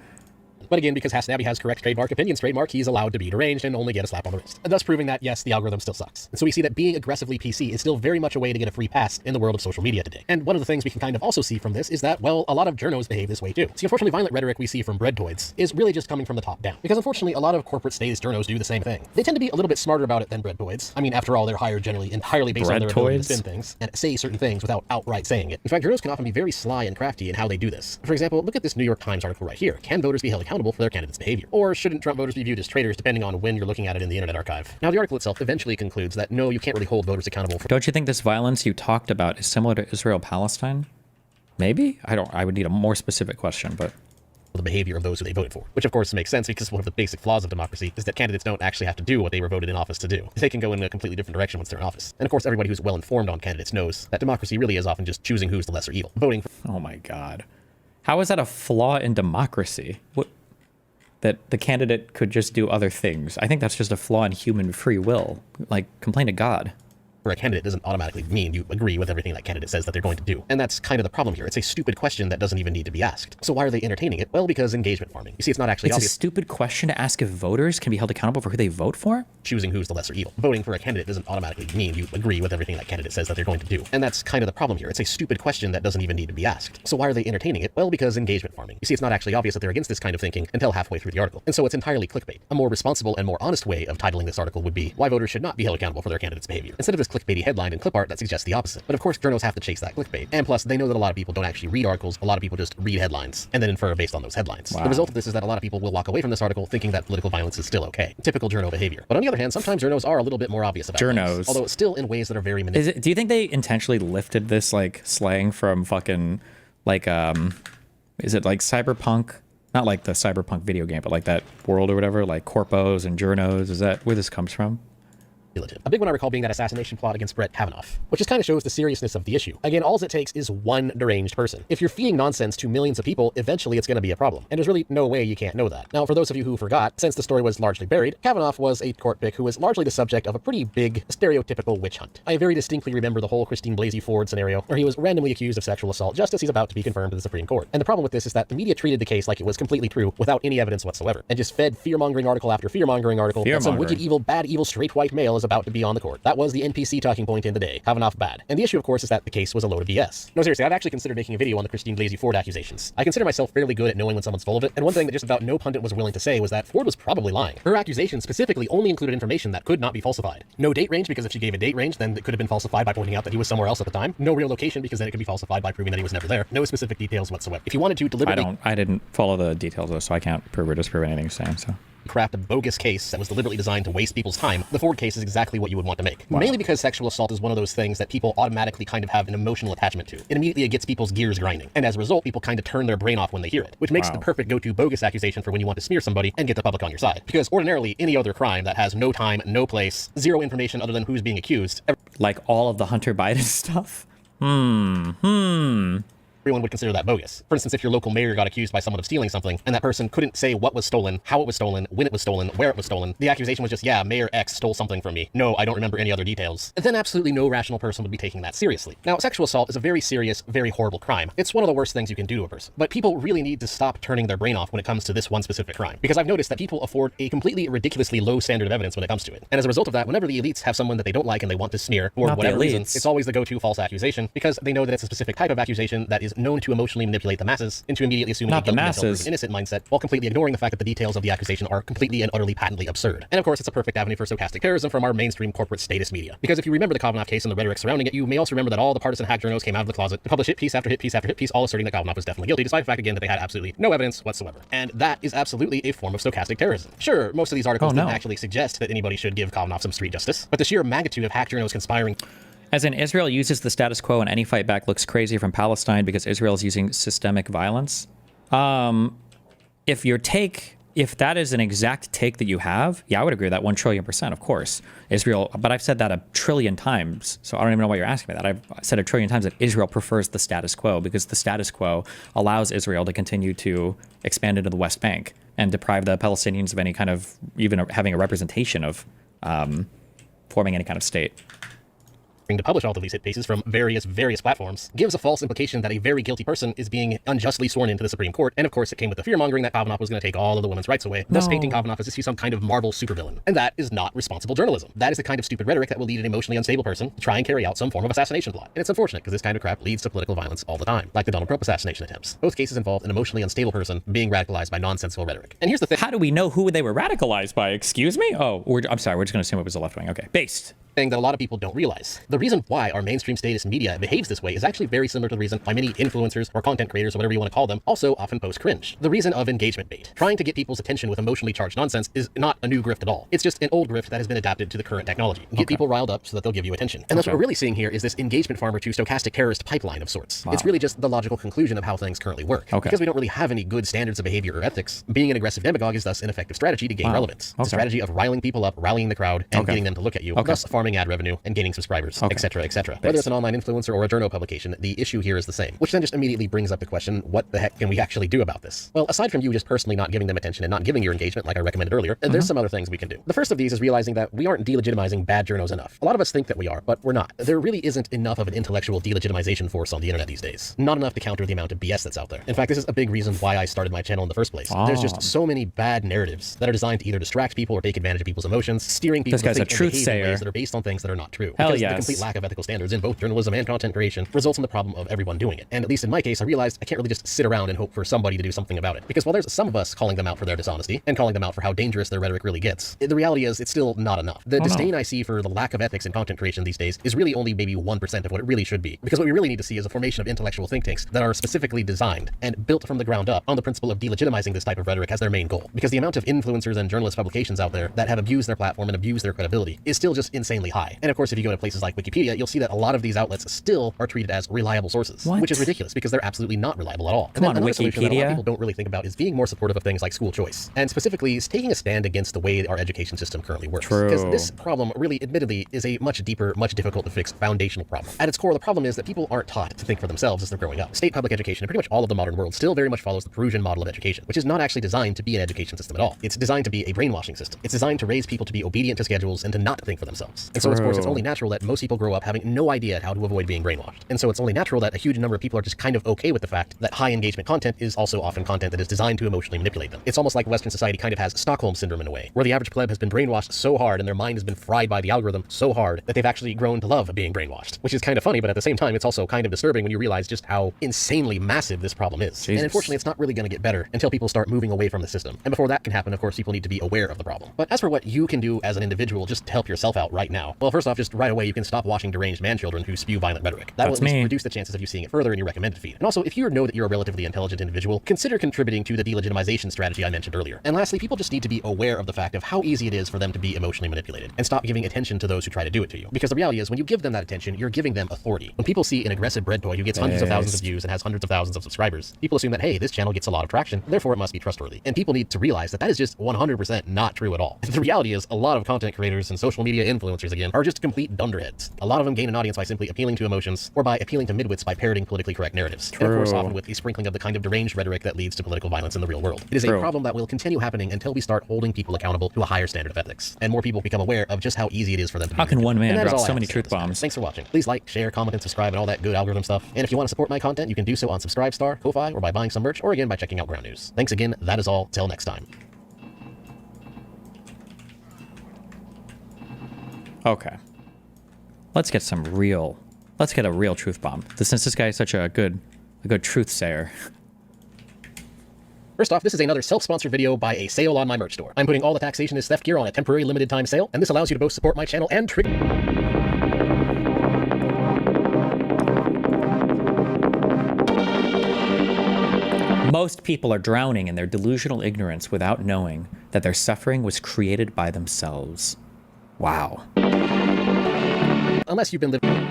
But again, because Hassan Abbey has correct opinions trademark, he's allowed to be deranged and only get a slap on the wrist, thus proving that, yes, the algorithm still sucks. And so we see that being aggressively PC is still very much a way to get a free pass in the world of social media today. And one of the things we can kind of also see from this is that, well, a lot of journos behave this way too. See, unfortunately, violent rhetoric we see from breadtoids is really just coming from the top down. Because unfortunately, a lot of corporate statist journos do the same thing. They tend to be a little bit smarter about it than breadtoids. I mean, after all, they're hired generally entirely based on their ability to spin things and say certain things without outright saying it. In fact, journos can often be very sly and crafty in how they do this. For example, look at this New York Times article right here. Can voters be held accountable for their candidates' behavior? Or shouldn't Trump voters be viewed as traitors depending on when you're looking at it in the Internet Archive? Now, the article itself eventually concludes that no, you can't really hold voters accountable for... Don't you think this violence you talked about is similar to Israel-Palestine? Maybe? I would need a more specific question, but... the behavior of those who they voted for, which of course makes sense because one of the basic flaws of democracy is that candidates don't actually have to do what they were voted in office to do. They can go in a completely different direction once they're in office. And of course, everybody who's well informed on candidates knows that democracy really is often just choosing who's the lesser evil. Voting for... Oh my God. How is that a flaw in democracy? What? That the candidate could just do other things. I think that's just a flaw in human free will. Like, complain to God. For a candidate doesn't automatically mean you agree with everything that candidate says that they're going to do. And that's kind of the problem here. It's a stupid question that doesn't even need to be asked. So why are they entertaining it? Well, because engagement farming. You see, it's not actually obvious. It's a stupid question to ask if voters can be held accountable for who they vote for? choosing who's the lesser evil. Voting for a candidate doesn't automatically mean you agree with everything that candidate says that they're going to do. And that's kind of the problem here. It's a stupid question that doesn't even need to be asked. So why are they entertaining it? Well, because engagement farming. You see, it's not actually obvious that they're against this kind of thinking until halfway through the article. And so it's entirely clickbait. A more responsible and more honest way of titling this article would be why voters should not be held accountable for their candidate's behavior, instead of this clickbaity headline and clip art that suggests the opposite. But of course, journals have to chase that clickbait. And plus, they know that a lot of people don't actually read articles. A lot of people just read headlines and then infer based on those headlines. Wow. The result of this is that a lot of people will walk away from this article thinking that political violence is still okay. Typical journo behavior. But on the other hand, sometimes journos are a little bit more obvious about Journos. things, although it's still in ways that are very manipulative. Do you think they intentionally lifted this like slang from fucking like is it like cyberpunk? Not like the cyberpunk video game, but like that world or whatever, like corpos and journos. Is that where this comes from? A big one I recall being that assassination plot against Brett Kavanaugh, which just kind of shows the seriousness of the issue. Again, all it takes is one deranged person. If you're feeding nonsense to millions of people, eventually it's going to be a problem. And there's really no way you can't know that. Now, for those of you who forgot, since the story was largely buried, Kavanaugh was a court pick who was largely the subject of a pretty big, stereotypical witch hunt. I very distinctly remember the whole Christine Blasey Ford scenario, where he was randomly accused of sexual assault just as he's about to be confirmed to the Supreme Court. And the problem with this is that the media treated the case like it was completely true without any evidence whatsoever, and just fed fear-mongering article after fear-mongering article that some wicked, evil, bad, evil, straight white male is about to be on the court. That was the NPC talking point in the day. Kavanaugh bad. And the issue, of course, is that the case was a load of BS. No, seriously, I've actually considered making a video on the Christine Blasey Ford accusations. I consider myself fairly good at knowing when someone's full of it, and one thing that just about no pundit was willing to say was that Ford was probably lying. Her accusations specifically only included information that could not be falsified. No date range, because if she gave a date range, then it could have been falsified by pointing out that he was somewhere else at the time. No real location, because then it could be falsified by proving that he was never there. No specific details whatsoever. If you wanted to deliberately... I didn't follow the details though, so I can't prove or disprove anything you're saying, so... craft a bogus case that was deliberately designed to waste people's time, the Ford case is exactly what you would want to make. Wow. Mainly because sexual assault is one of those things that people automatically kind of have an emotional attachment to. It immediately gets people's gears grinding. And as a result, people kind of turn their brain off when they hear it, which makes it the perfect go-to bogus accusation for when you want to smear somebody and get the public on your side. Because ordinarily, any other crime that has no time, no place, zero information other than who's being accused... Like all of the Hunter Biden stuff? Everyone would consider that bogus. For instance, if your local mayor got accused by someone of stealing something, and that person couldn't say what was stolen, how it was stolen, when it was stolen, where it was stolen, the accusation was just, yeah, Mayor X stole something from me. No, I don't remember any other details. Then absolutely no rational person would be taking that seriously. Now, sexual assault is a very serious, very horrible crime. It's one of the worst things you can do to a person. But people really need to stop turning their brain off when it comes to this one specific crime. Because I've noticed that people afford a completely ridiculously low standard of evidence when it comes to it. And as a result of that, whenever the elites have someone that they don't like and they want to smear, for whatever reason, it's always the go-to false accusation, because they know that it's a specific type of accusation that is known to emotionally manipulate the masses into immediately assuming a guilty until proven innocent mindset, while completely ignoring the fact that the details of the accusation are completely and utterly patently absurd. And of course, it's a perfect avenue for stochastic terrorism from our mainstream corporate statist media. Because if you remember the Kavanaugh case and the rhetoric surrounding it, you may also remember that all the partisan hack journals came out of the closet to publish hit piece after hit piece after hit piece, all asserting that Kavanaugh was definitely guilty, despite the fact again that they had absolutely no evidence whatsoever. And that is absolutely a form of stochastic terrorism. Sure, most of these articles didn't actually suggest that anybody should give Kavanaugh some street justice, but the sheer magnitude of hack journals conspiring... As in, Israel uses the status quo and any fight back looks crazy from Palestine because Israel is using systemic violence. If that is an exact take that you have, yeah, I would agree with that 1,000,000,000%, of course. Israel, but I've said that 1,000,000,000,000 times, so I don't even know why you're asking me that. I've said 1,000,000,000,000 times that Israel prefers the status quo because the status quo allows Israel to continue to expand into the West Bank and deprive the Palestinians of any kind of, even having a representation of forming any kind of state. To publish all of these hit pieces from various platforms gives a false implication that a very guilty person is being unjustly sworn into the Supreme Court. And of course, it came with the fear-mongering that Kavanaugh was going to take all of the women's rights away, thus painting Kavanaugh as if he's some kind of Marvel supervillain. And that is not responsible journalism. That is the kind of stupid rhetoric that will lead an emotionally unstable person to try and carry out some form of assassination plot. And it's unfortunate because this kind of crap leads to political violence all the time, like the Donald Trump assassination attempts. Both cases involved an emotionally unstable person being radicalized by nonsensical rhetoric. And here's the thing. How do we know who they were radicalized by? Excuse me? Oh, I'm sorry. We're just going to assume it was the left wing. Okay. Based. Thing that a lot of people don't realize. The reason why our mainstream statist media behaves this way is actually very similar to the reason why many influencers or content creators or whatever you want to call them also often post cringe. The reason of engagement bait. Trying to get people's attention with emotionally charged nonsense is not a new grift at all. It's just an old grift that has been adapted to the current technology. Get people riled up so that they'll give you attention. And that's what we're really seeing here is this engagement farmer to stochastic terrorist pipeline of sorts. It's really just the logical conclusion of how things currently work. Because we don't really have any good standards of behavior or ethics, being an aggressive demagogue is thus an effective strategy to gain relevance. It's a strategy of riling people up, rallying the crowd, and getting them to look at you, thus farming farming ad revenue and gaining subscribers, etc., etc. Whether it's an online influencer or a journal publication, the issue here is the same, which then just immediately brings up the question, what the heck can we actually do about this? Well, aside from you just personally not giving them attention and not giving your engagement like I recommended earlier, there's some other things we can do. The first of these is realizing that we aren't delegitimizing bad journos enough. A lot of us think that we are, but we're not. There really isn't enough of an intellectual delegitimization force on the internet these days. Not enough to counter the amount of BS that's out there. In fact, this is a big reason why I started my channel in the first place. There's just so many bad narratives that are designed to either distract people or take advantage of people's emotions, steering people to think and behave in ways that are based on things that are not true. Hell because yes. the complete lack of ethical standards in both journalism and content creation results in the problem of everyone doing it. And at least in my case, I realized I can't really just sit around and hope for somebody to do something about it. Because while there's some of us calling them out for their dishonesty and calling them out for how dangerous their rhetoric really gets, the reality is it's still not enough. The disdain I see for the lack of ethics in content creation these days is really only maybe 1% of what it really should be. Because what we really need to see is a formation of intellectual think tanks that are specifically designed and built from the ground up on the principle of delegitimizing this type of rhetoric as their main goal. Because the amount of influencers and journalist publications out there that have abused their platform and abused their credibility is still just insanely high. And of course, if you go to places like Wikipedia, you'll see that a lot of these outlets still are treated as reliable sources, which is ridiculous because they're absolutely not reliable at all. Come on, another solution that a lot of Wikipedia. people don't really think about is being more supportive of things like school choice, and specifically is taking a stand against the way our education system currently works. Because this problem really, admittedly, is a much deeper, much difficult to fix foundational problem. At its core, the problem is that people aren't taught to think for themselves as they're growing up. State public education and pretty much all of the modern world still very much follows the Peruvian model of education, which is not actually designed to be an education system at all. It's designed to be a brainwashing system. It's designed to raise people to be obedient to schedules and to not think for themselves. And so, of course, it's only natural that most people grow up having no idea how to avoid being brainwashed. And so it's only natural that a huge number of people are just kind of okay with the fact that high engagement content is also often content that is designed to emotionally manipulate them. It's almost like Western society kind of has Stockholm syndrome in a way, where the average pleb has been brainwashed so hard and their mind has been fried by the algorithm so hard that they've actually grown to love being brainwashed, which is kind of funny, but at the same time, it's also kind of disturbing when you realize just how insanely massive this problem is. Jesus. And unfortunately, it's not really going to get better until people start moving away from the system. And before that can happen, of course, people need to be aware of the problem. But as for what you can do as an individual just to help yourself out right now, well, first off, just right away, you can stop watching deranged man children who spew violent rhetoric. That will at least reduce the chances of you seeing it further in your recommended feed. And also, if you know that you're a relatively intelligent individual, consider contributing to the delegitimization strategy I mentioned earlier. And lastly, people just need to be aware of the fact of how easy it is for them to be emotionally manipulated and stop giving attention to those who try to do it to you. Because the reality is, when you give them that attention, you're giving them authority. When people see an aggressive bread toy who gets hundreds of thousands of views and has hundreds of thousands of subscribers, people assume that, hey, this channel gets a lot of traction, therefore it must be trustworthy. And people need to realize that that is just 100% not true at all. The reality is, a lot of content creators and social media influencers, again, are just complete dunderheads. A lot of them gain an audience by simply appealing to emotions or by appealing to midwits by parroting politically correct narratives. And of course, often with a sprinkling of the kind of deranged rhetoric that leads to political violence in the real world. It is a problem that will continue happening until we start holding people accountable to a higher standard of ethics, and more people become aware of just how easy it is for them to be. How can one man And that is drop all I so have many to say on truth this matter. bombs? Thanks for watching. Please like, share, comment, and subscribe and all that good algorithm stuff. And if you want to support my content, you can do so on Subscribestar, Ko-Fi, or by buying some merch, or again by checking out Ground News. Thanks again. That is all. Till next time. Okay. Let's get a real truth bomb. Since this guy is such a good truth sayer. First off, this is another self-sponsored video by a sale on my merch store. I'm putting all the taxation is theft gear on a temporary limited time sale, and this allows you to both support my channel and trigger. Most people are drowning in their delusional ignorance without knowing that their suffering was created by themselves. Wow. Unless you've been living...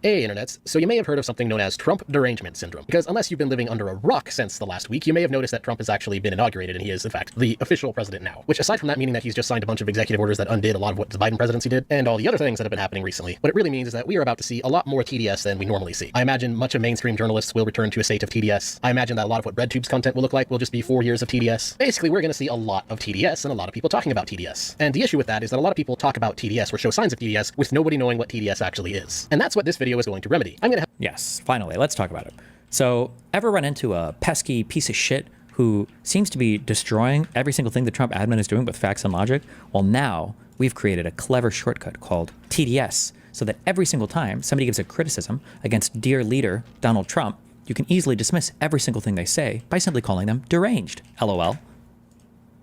Hey, internets. So you may have heard of something known as Trump derangement syndrome, because unless you've been living under a rock since the last week, you may have noticed that Trump has actually been inaugurated, and he is, in fact, the official president now. Which, aside from that meaning that he's just signed a bunch of executive orders that undid a lot of what the Biden presidency did, and all the other things that have been happening recently, what it really means is that we are about to see a lot more TDS than we normally see. I imagine much of mainstream journalists will return to a state of TDS. I imagine that a lot of what RedTube's content will look like will just be 4 years of TDS. Basically, we're going to see a lot of TDS and a lot of people talking about TDS. And the issue with that is that a lot of people talk about TDS or show signs of TDS with nobody knowing what TDS actually is. And that's what this video is going to remedy. Yes, finally, let's talk about it. So, ever run into a pesky piece of shit who seems to be destroying every single thing the Trump admin is doing with facts and logic? Well, now we've created a clever shortcut called TDS, so that every single time somebody gives a criticism against dear leader Donald Trump, you can easily dismiss every single thing they say by simply calling them deranged. LOL.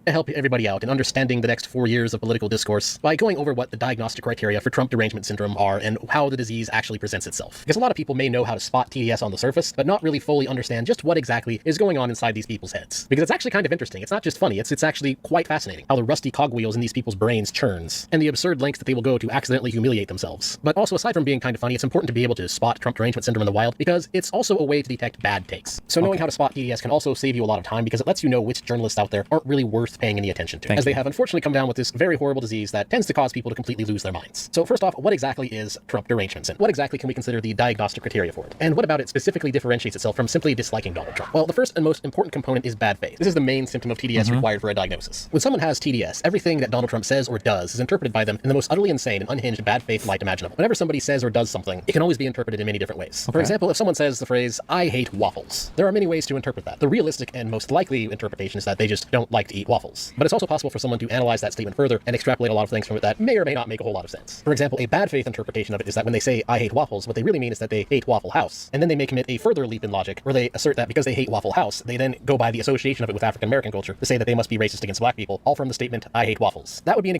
Help everybody out in understanding the next 4 years of political discourse by going over what the diagnostic criteria for Trump derangement syndrome are and how the disease actually presents itself. Because a lot of people may know how to spot TDS on the surface, but not really fully understand just what exactly is going on inside these people's heads. Because it's actually kind of interesting. It's not just funny, it's actually quite fascinating how the rusty cogwheels in these people's brains churns, and the absurd lengths that they will go to accidentally humiliate themselves. But also, aside from being kind of funny, it's important to be able to spot Trump derangement syndrome in the wild, because it's also a way to detect bad takes. So knowing how to spot TDS can also save you a lot of time, because it lets you know which journalists out there aren't really worth worth paying any attention to, as they have unfortunately come down with this very horrible disease that tends to cause people to completely lose their minds. So first off, what exactly is Trump derangement? And what exactly can we consider the diagnostic criteria for it? And what about it specifically differentiates itself from simply disliking Donald Trump? Well, the first and most important component is bad faith. This is the main symptom of TDS required for a diagnosis. When someone has TDS, everything that Donald Trump says or does is interpreted by them in the most utterly insane and unhinged bad faith light imaginable. Whenever somebody says or does something, it can always be interpreted in many different ways. For example, if someone says the phrase, "I hate waffles," there are many ways to interpret that. The realistic and most likely interpretation is that they just don't like to eat waffles. But it's also possible for someone to analyze that statement further and extrapolate a lot of things from it that may or may not make a whole lot of sense. For example, a bad faith interpretation of it is that when they say, "I hate waffles," what they really mean is that they hate Waffle House. And then they may commit a further leap in logic where they assert that because they hate Waffle House, they then go by the association of it with African American culture to say that they must be racist against black people, all from the statement, "I hate waffles." That would be an...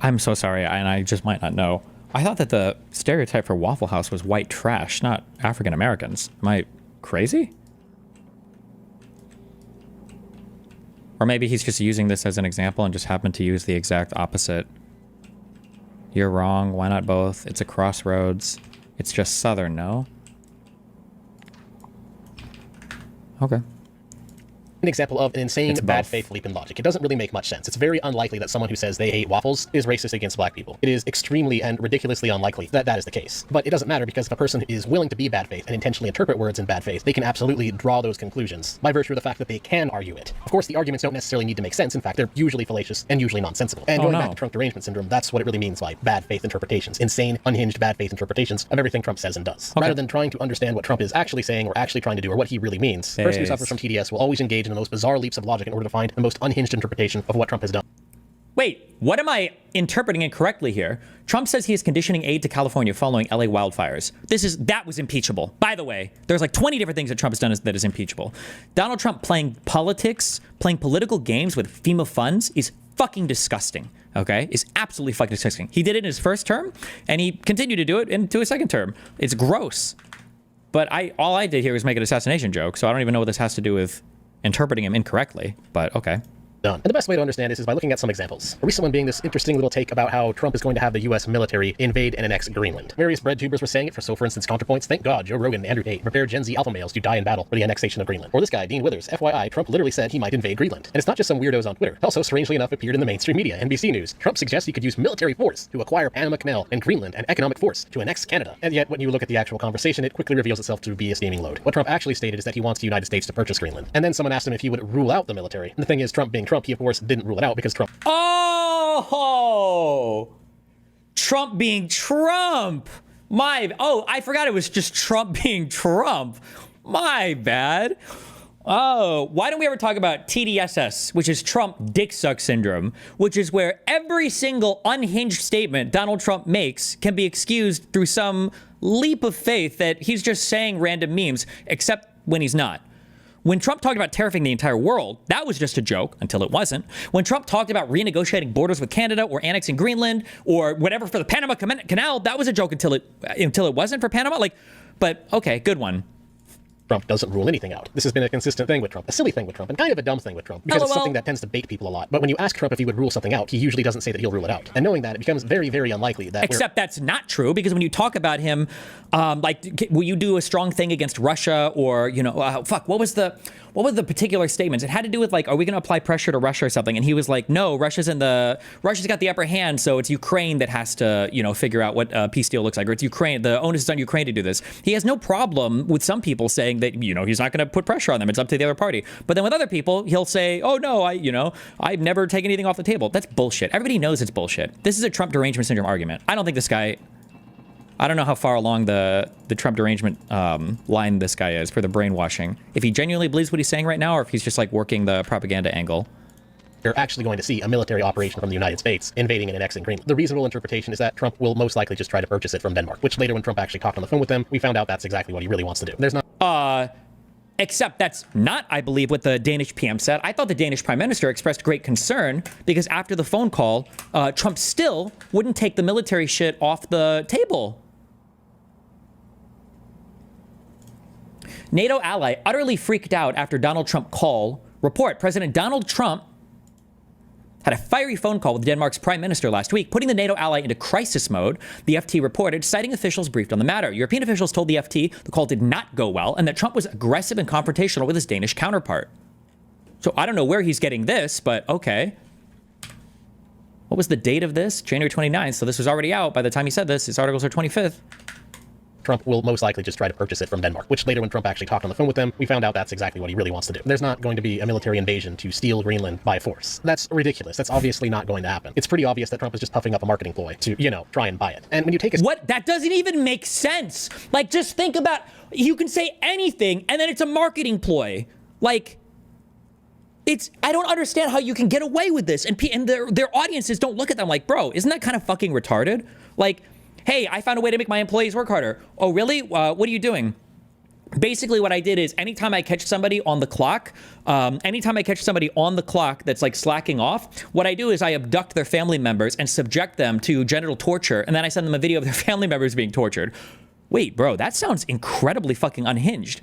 I'm so sorry, and I just might not know. I thought that the stereotype for Waffle House was white trash, not African Americans. Am I crazy? Or maybe he's just using this as an example and just happened to use the exact opposite. You're wrong. Why not both? It's a crossroads. It's just Southern, no? Okay. An example of an insane bad faith leap in logic. It doesn't really make much sense. It's very unlikely that someone who says they hate waffles is racist against black people. It is extremely and ridiculously unlikely that that is the case. But it doesn't matter because if a person is willing to be bad faith and intentionally interpret words in bad faith, they can absolutely draw those conclusions by virtue of the fact that they can argue it. Of course, the arguments don't necessarily need to make sense. In fact, they're usually fallacious and usually nonsensical. And going back to Trump derangement syndrome, that's what it really means by bad faith interpretations. Insane, unhinged bad faith interpretations of everything Trump says and does. Rather than trying to understand what Trump is actually saying or actually trying to do or what he really means, the person who suffers from TDS will always engage in the most bizarre leaps of logic in order to find the most unhinged interpretation of what Trump has done. Wait, what am I interpreting incorrectly here? Trump says he is conditioning aid to California following LA wildfires. That was impeachable. By the way, there's like 20 different things that Trump has done that is impeachable. Donald Trump playing politics, playing political games with FEMA funds is fucking disgusting, okay? Is absolutely fucking disgusting. He did it in his first term, and he continued to do it into his second term. It's gross. But all I did here was make an assassination joke, so I don't even know what this has to do with interpreting him incorrectly, but okay. Done. And the best way to understand this is by looking at some examples. A recent one being this interesting little take about how Trump is going to have the U.S. military invade and annex Greenland. Various bread tubers were saying it, for instance, counterpoints. Thank God Joe Rogan and Andrew Tate prepared Gen Z alpha males to die in battle for the annexation of Greenland. Or this guy, Dean Withers, FYI, Trump literally said he might invade Greenland. And it's not just some weirdos on Twitter. It also, strangely enough, appeared in the mainstream media, NBC News. Trump suggests he could use military force to acquire Panama Canal and Greenland and economic force to annex Canada. And yet, when you look at the actual conversation, it quickly reveals itself to be a steaming load. What Trump actually stated is that he wants the United States to purchase Greenland. And then someone asked him if he would rule out the military. And the thing is, Trump being Trump, he of course didn't rule it out because Trump... Oh! Trump being Trump! I forgot it was just Trump being Trump. My bad. Oh, why don't we ever talk about TDSS, which is Trump dick suck syndrome, which is where every single unhinged statement Donald Trump makes can be excused through some leap of faith that he's just saying random memes, except when he's not. When Trump talked about tariffing the entire world, that was just a joke until it wasn't. When Trump talked about renegotiating borders with Canada or annexing Greenland or whatever for the Panama Canal, that was a joke until it wasn't for Panama. But okay, good one. Trump doesn't rule anything out. This has been a consistent thing with Trump, a silly thing with Trump, and kind of a dumb thing with Trump, because it's something that tends to bait people a lot. But when you ask Trump if he would rule something out, he usually doesn't say that he'll rule it out. And knowing that, it becomes very, very unlikely that... Except that's not true, because when you talk about him, will you do a strong thing against Russia or, what was the the particular statements? It had to do with are we going to apply pressure to Russia or something? And he was like, no, Russia's got the upper hand, so it's Ukraine that has to, figure out what peace deal looks like, or it's Ukraine, the onus is on Ukraine to do this. He has no problem with some people saying that, he's not going to put pressure on them. It's up to the other party. But then with other people, he'll say, oh no, I've never taken anything off the table. That's bullshit. Everybody knows it's bullshit. This is a Trump derangement syndrome argument. I don't think this guy, I don't know how far along the Trump derangement line this guy is for the brainwashing. If he genuinely believes what he's saying right now, or if he's just working the propaganda angle. You're actually going to see a military operation from the United States invading and annexing Greenland. The reasonable interpretation is that Trump will most likely just try to purchase it from Denmark, which later when Trump actually talked on the phone with them, we found out that's exactly what he really wants to do. There's not... Except that's not, I believe, what the Danish PM said. I thought the Danish Prime Minister expressed great concern because after the phone call, Trump still wouldn't take the military shit off the table. NATO ally utterly freaked out after Donald Trump call. Report, President Donald Trump had a fiery phone call with Denmark's prime minister last week, putting the NATO ally into crisis mode, the FT reported, citing officials briefed on the matter. European officials told the FT the call did not go well and that Trump was aggressive and confrontational with his Danish counterpart. So I don't know where he's getting this, but okay. What was the date of this? January 29th. So this was already out by the time he said this. His articles are 25th. Trump will most likely just try to purchase it from Denmark, which later when Trump actually talked on the phone with them, we found out that's exactly what he really wants to do. There's not going to be a military invasion to steal Greenland by force. That's ridiculous. That's obviously not going to happen. It's pretty obvious that Trump is just puffing up a marketing ploy to, you know, try and buy it. And when you take a... What? That doesn't even make sense. Like, just think about, you can say anything and then it's a marketing ploy. Like, I don't understand how you can get away with this. And their audiences don't look at them like, bro, isn't that kind of fucking retarded? Like, hey, I found a way to make my employees work harder. Oh, really? What are you doing? Basically, what I did is anytime I catch somebody on the clock, that's like slacking off, what I do is I abduct their family members and subject them to genital torture. And then I send them a video of their family members being tortured. Wait, bro, that sounds incredibly fucking unhinged.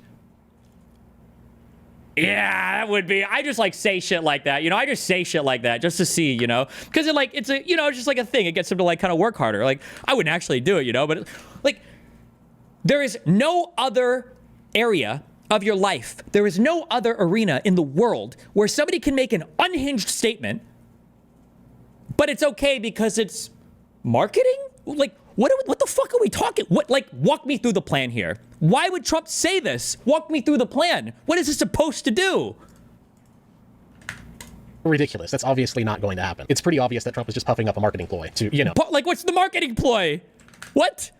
Yeah, that would be. I just like say shit like that, you know. I just say shit like that just to see, you know, because it's a, you know, it's just like a thing. It gets them to like kind of work harder. Like I wouldn't actually do it, you know, but like there is no other area of your life, there is no other arena in the world where somebody can make an unhinged statement, but it's okay because it's marketing. Like what the fuck are we talking? What, like, walk me through the plan here. Why would Trump say this? Walk me through the plan. What is this supposed to do? Ridiculous. That's obviously not going to happen. It's pretty obvious that Trump is just puffing up a marketing ploy to, you know... Like, what's the marketing ploy? What?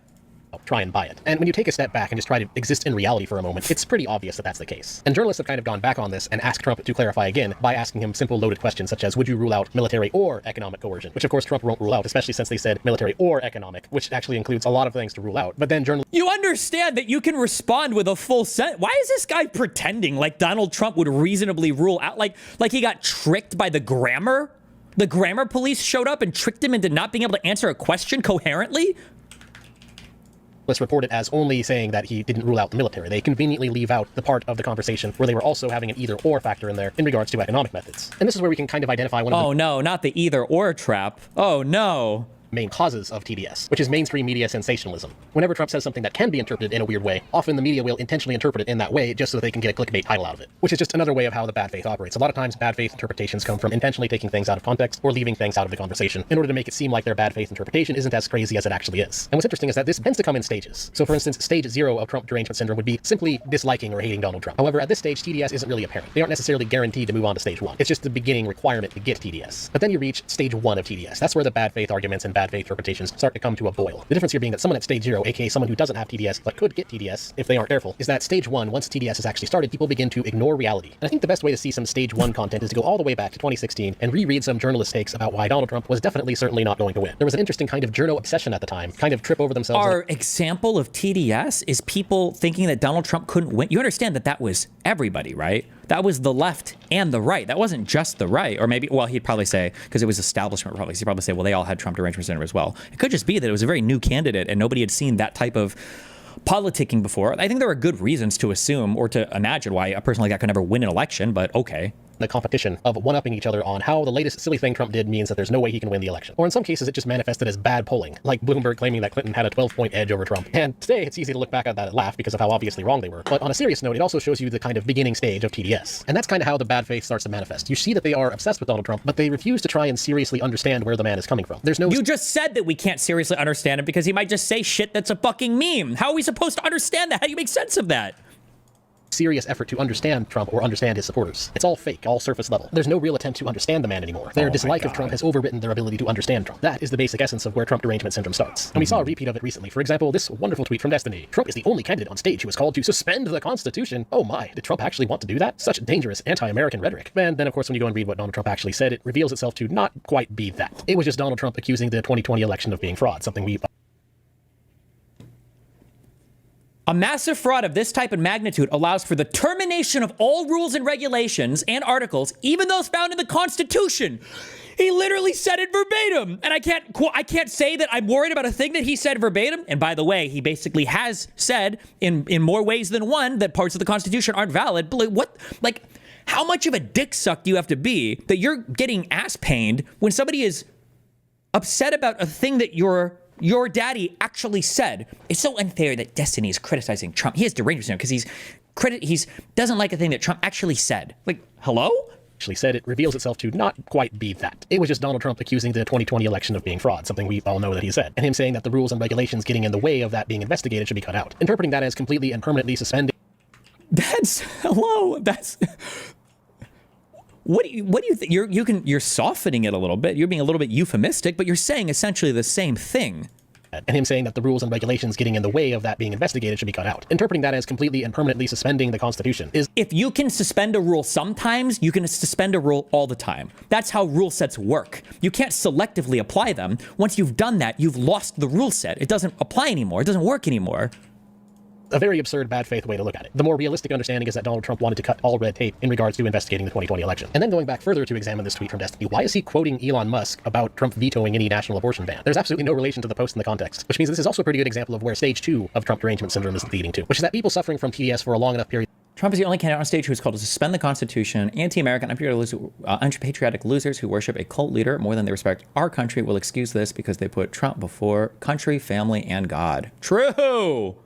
Try and buy it. And when you take a step back and just try to exist in reality for a moment, it's pretty obvious that that's the case. And journalists have kind of gone back on this and asked Trump to clarify again by asking him simple loaded questions such as, would you rule out military or economic coercion? Which of course Trump won't rule out, especially since they said military or economic, which actually includes a lot of things to rule out. But then journalists... You understand that you can respond with a full sentence. Why is this guy pretending like Donald Trump would reasonably rule out, like he got tricked by the grammar? The grammar police showed up and tricked him into not being able to answer a question coherently? Let's report it as only saying that he didn't rule out the military. They conveniently leave out the part of the conversation where they were also having an either-or factor in there in regards to economic methods. And this is where we can kind of identify one of the... Oh no, not the either-or trap. Oh no. Main causes of TDS, which is mainstream media sensationalism. Whenever Trump says something that can be interpreted in a weird way, often the media will intentionally interpret it in that way just so that they can get a clickbait title out of it, which is just another way of how the bad faith operates. A lot of times bad faith interpretations come from intentionally taking things out of context or leaving things out of the conversation in order to make it seem like their bad faith interpretation isn't as crazy as it actually is. And what's interesting is that this tends to come in stages. So for instance, stage 0 of Trump derangement syndrome would be simply disliking or hating Donald Trump. However, at this stage, TDS isn't really apparent. They aren't necessarily guaranteed to move on to stage 1. It's just the beginning requirement to get TDS. But then you reach stage 1 of TDS. That's where the bad faith arguments and bad faith interpretations start to come to a boil. The difference here being that someone at stage 0, aka someone who doesn't have TDS but could get TDS if they aren't careful, is that stage 1, once TDS is actually started, people begin to ignore reality. And I think the best way to see some stage 1 content is to go all the way back to 2016 and reread some journalist takes about why Donald Trump was certainly not going to win. There was an interesting kind of journo obsession at the time, kind of trip over themselves. Our example of TDS is people thinking that Donald Trump couldn't win. You understand that that was everybody, right? That was the left and the right. That wasn't just the right. Or maybe, well, he'd probably say, because it was establishment Republicans, he'd probably say, well, they all had Trump derangement syndrome as well. It could just be that it was a very new candidate and nobody had seen that type of politicking before. I think there are good reasons to assume or to imagine why a person like that could never win an election, but okay. The competition of one-upping each other on how the latest silly thing Trump did means that there's no way he can win the election. Or in some cases, it just manifested as bad polling, like Bloomberg claiming that Clinton had a 12-point edge over Trump. And today, it's easy to look back at that and laugh because of how obviously wrong they were. But on a serious note, it also shows you the kind of beginning stage of TDS. And that's kind of how the bad faith starts to manifest. You see that they are obsessed with Donald Trump, but they refuse to try and seriously understand where the man is coming from. There's no... You just said that we can't seriously understand him because he might just say shit that's a fucking meme. How are we supposed to understand that? How do you make sense of that? Serious effort to understand Trump or understand his supporters. It's all fake, all surface level. There's no real attempt to understand the man anymore. Their dislike of Trump has overwritten their ability to understand Trump. That is the basic essence of where Trump derangement syndrome starts. And we saw a repeat of it recently. For example, this wonderful tweet from Destiny. Trump is the only candidate on stage who was called to suspend the Constitution. Oh my, did Trump actually want to do that? Such dangerous anti-American rhetoric. And then of course when you go and read what Donald Trump actually said, it reveals itself to not quite be that. It was just Donald Trump accusing the 2020 election of being fraud, something we... A massive fraud of this type and magnitude allows for the termination of all rules and regulations and articles, even those found in the Constitution. He literally said it verbatim. And I can't say that I'm worried about a thing that he said verbatim. And by the way, he basically has said in more ways than one that parts of the Constitution aren't valid. But what, like, how much of a dick suck do you have to be that you're getting ass pained when somebody is upset about a thing that your daddy actually said? It's so unfair that Destiny is criticizing Trump. He has derangement because he doesn't like a thing that Trump actually said. Like, hello? actually said, it reveals itself to not quite be that. It was just Donald Trump accusing the 2020 election of being fraud, something we all know that he said, and him saying that the rules and regulations getting in the way of that being investigated should be cut out, interpreting that as completely and permanently suspending. That's hello. That's what do you think? You're softening it a little bit. You're being a little bit euphemistic, but you're saying essentially the same thing. And him saying that the rules and regulations getting in the way of that being investigated should be cut out, interpreting that as completely and permanently suspending the Constitution. If you can suspend a rule sometimes, you can suspend a rule all the time. That's how rule sets work. You can't selectively apply them. Once you've done that, you've lost the rule set. It doesn't apply anymore. It doesn't work anymore. A very absurd, bad faith way to look at it. The more realistic understanding is that Donald Trump wanted to cut all red tape in regards to investigating the 2020 election. And then going back further to examine this tweet from Destiny, why is he quoting Elon Musk about Trump vetoing any national abortion ban? There's absolutely no relation to the post in the context, which means this is also a pretty good example of where stage 2 of Trump derangement syndrome is leading to, which is that people suffering from TDS for a long enough period. Trump is the only candidate on stage who is called to suspend the Constitution. Anti-American, unpatriotic losers who worship a cult leader more than they respect our country will excuse this because they put Trump before country, family, and God. True!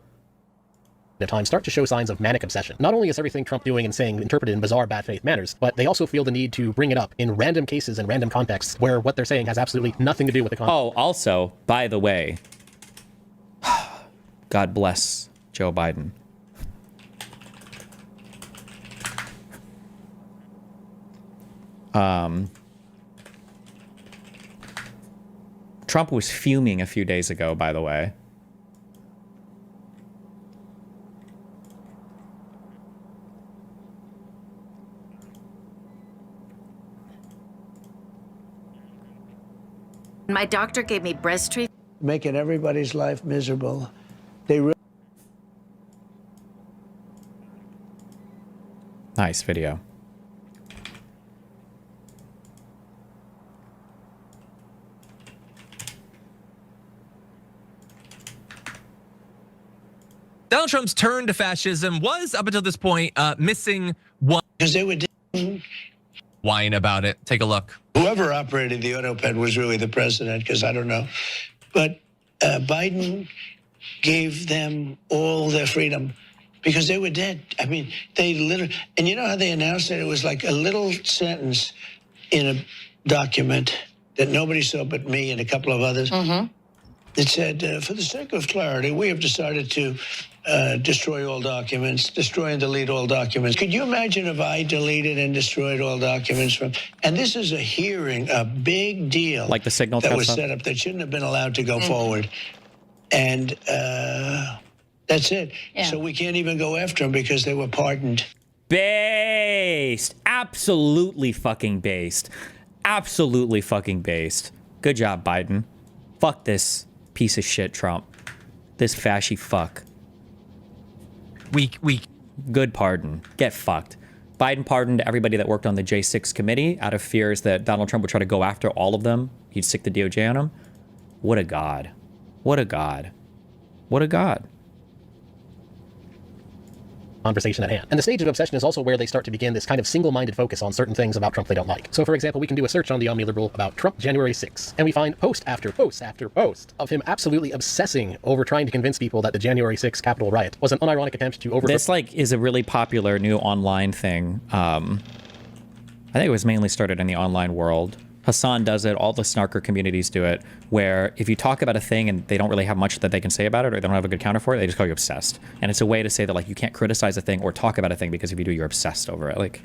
At times start to show signs of manic obsession. Not only is everything Trump doing and saying interpreted in bizarre bad faith manners, but they also feel the need to bring it up in random cases and random contexts where what they're saying has absolutely nothing to do with the context. Oh, also, by the way, God bless Joe Biden. Trump was fuming a few days ago, by the way. My doctor gave me breast treatment. Making everybody's life miserable. They really. Nice video. Donald Trump's turn to fascism was, up until this point, missing one. Because they were whine about it. Take a look. Whoever operated the autoped was really the president, because I don't know. But Biden gave them all their freedom because they were dead. I mean, they literally, and you know how they announced it? It was like a little sentence in a document that nobody saw but me and a couple of others. Mm-hmm. It said, for the sake of clarity, we have decided to destroy all documents, destroy and delete all documents. Could you imagine if I deleted and destroyed all documents from, and this is a hearing, a big deal. Like the signal that was test set up that shouldn't have been allowed to go forward. And that's it. Yeah. So we can't even go after them because they were pardoned. Based. Absolutely fucking based. Absolutely fucking based. Good job, Biden. Fuck this piece of shit, Trump. This fashy fuck. Weak. Good pardon. Get fucked. Biden pardoned everybody that worked on the J6 committee out of fears that Donald Trump would try to go after all of them. He'd stick the DOJ on them. What a god. What a god. What a god. Conversation at hand. And the stage of obsession is also where they start to begin this kind of single-minded focus on certain things about Trump they don't like. So for example, we can do a search on the OmniLiberal about Trump January 6th, and we find post after post after post of him absolutely obsessing over trying to convince people that the January 6th Capitol riot was an unironic attempt to overthrow. This is a really popular new online thing. I think it was mainly started in the online world. Hassan does it, all the snarker communities do it, where if you talk about a thing and they don't really have much that they can say about it or they don't have a good counter for it, they just call you obsessed. And it's a way to say that, like, you can't criticize a thing or talk about a thing because if you do, you're obsessed over it. Like,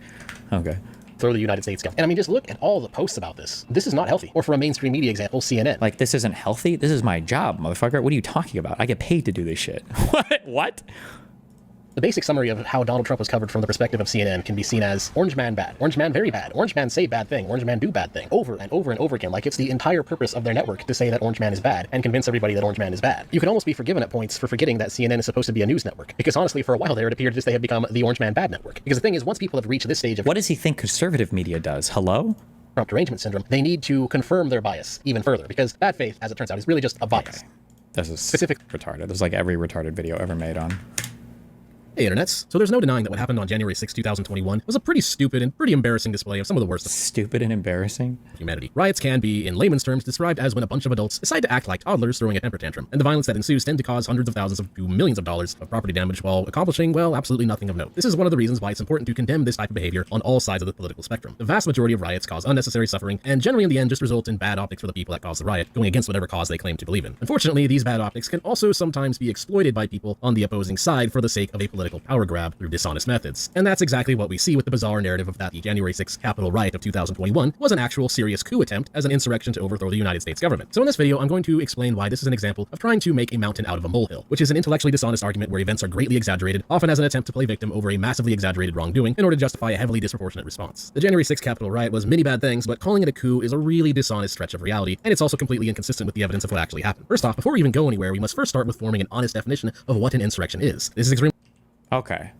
okay. Throw the United States. And I mean, just look at all the posts about this. This is not healthy. Or for a mainstream media example, CNN. Like, this isn't healthy? This is my job, motherfucker. What are you talking about? I get paid to do this shit. What? The basic summary of how Donald Trump was covered from the perspective of CNN can be seen as Orange Man bad, Orange Man very bad, Orange Man say bad thing, Orange Man do bad thing, over and over and over again, like it's the entire purpose of their network to say that Orange Man is bad and convince everybody that Orange Man is bad. You can almost be forgiven at points for forgetting that CNN is supposed to be a news network, because honestly, for a while there, it appeared as they had become the Orange Man bad network. Because the thing is, once people have reached this stage of— What does he think conservative media does? Hello? Trump derangement syndrome, they need to confirm their bias even further, because bad faith, as it turns out, is really just a bias. Okay. This is specific retarded. This is like every retarded video ever made on Hey internets, so there's no denying that what happened on January 6, 2021 was a pretty stupid and pretty embarrassing display of some of the worst Stupid and embarrassing? humanity. Riots can be, in layman's terms, described as when a bunch of adults decide to act like toddlers throwing a temper tantrum, and the violence that ensues tend to cause hundreds of thousands to millions of dollars of property damage while accomplishing, well, absolutely nothing of note. This is one of the reasons why it's important to condemn this type of behavior on all sides of the political spectrum. The vast majority of riots cause unnecessary suffering, and generally in the end just result in bad optics for the people that caused the riot, going against whatever cause they claim to believe in. Unfortunately, these bad optics can also sometimes be exploited by people on the opposing side for the sake of a political power grab through dishonest methods. And that's exactly what we see with the bizarre narrative of that the January 6th Capitol riot of 2021 was an actual serious coup attempt as an insurrection to overthrow the United States government. So in this video, I'm going to explain why this is an example of trying to make a mountain out of a molehill, which is an intellectually dishonest argument where events are greatly exaggerated, often as an attempt to play victim over a massively exaggerated wrongdoing in order to justify a heavily disproportionate response. The January 6th Capitol riot was many bad things, but calling it a coup is a really dishonest stretch of reality, and it's also completely inconsistent with the evidence of what actually happened. First off, before we even go anywhere, we must first start with forming an honest definition of what an insurrection is. This is extremely... Okay.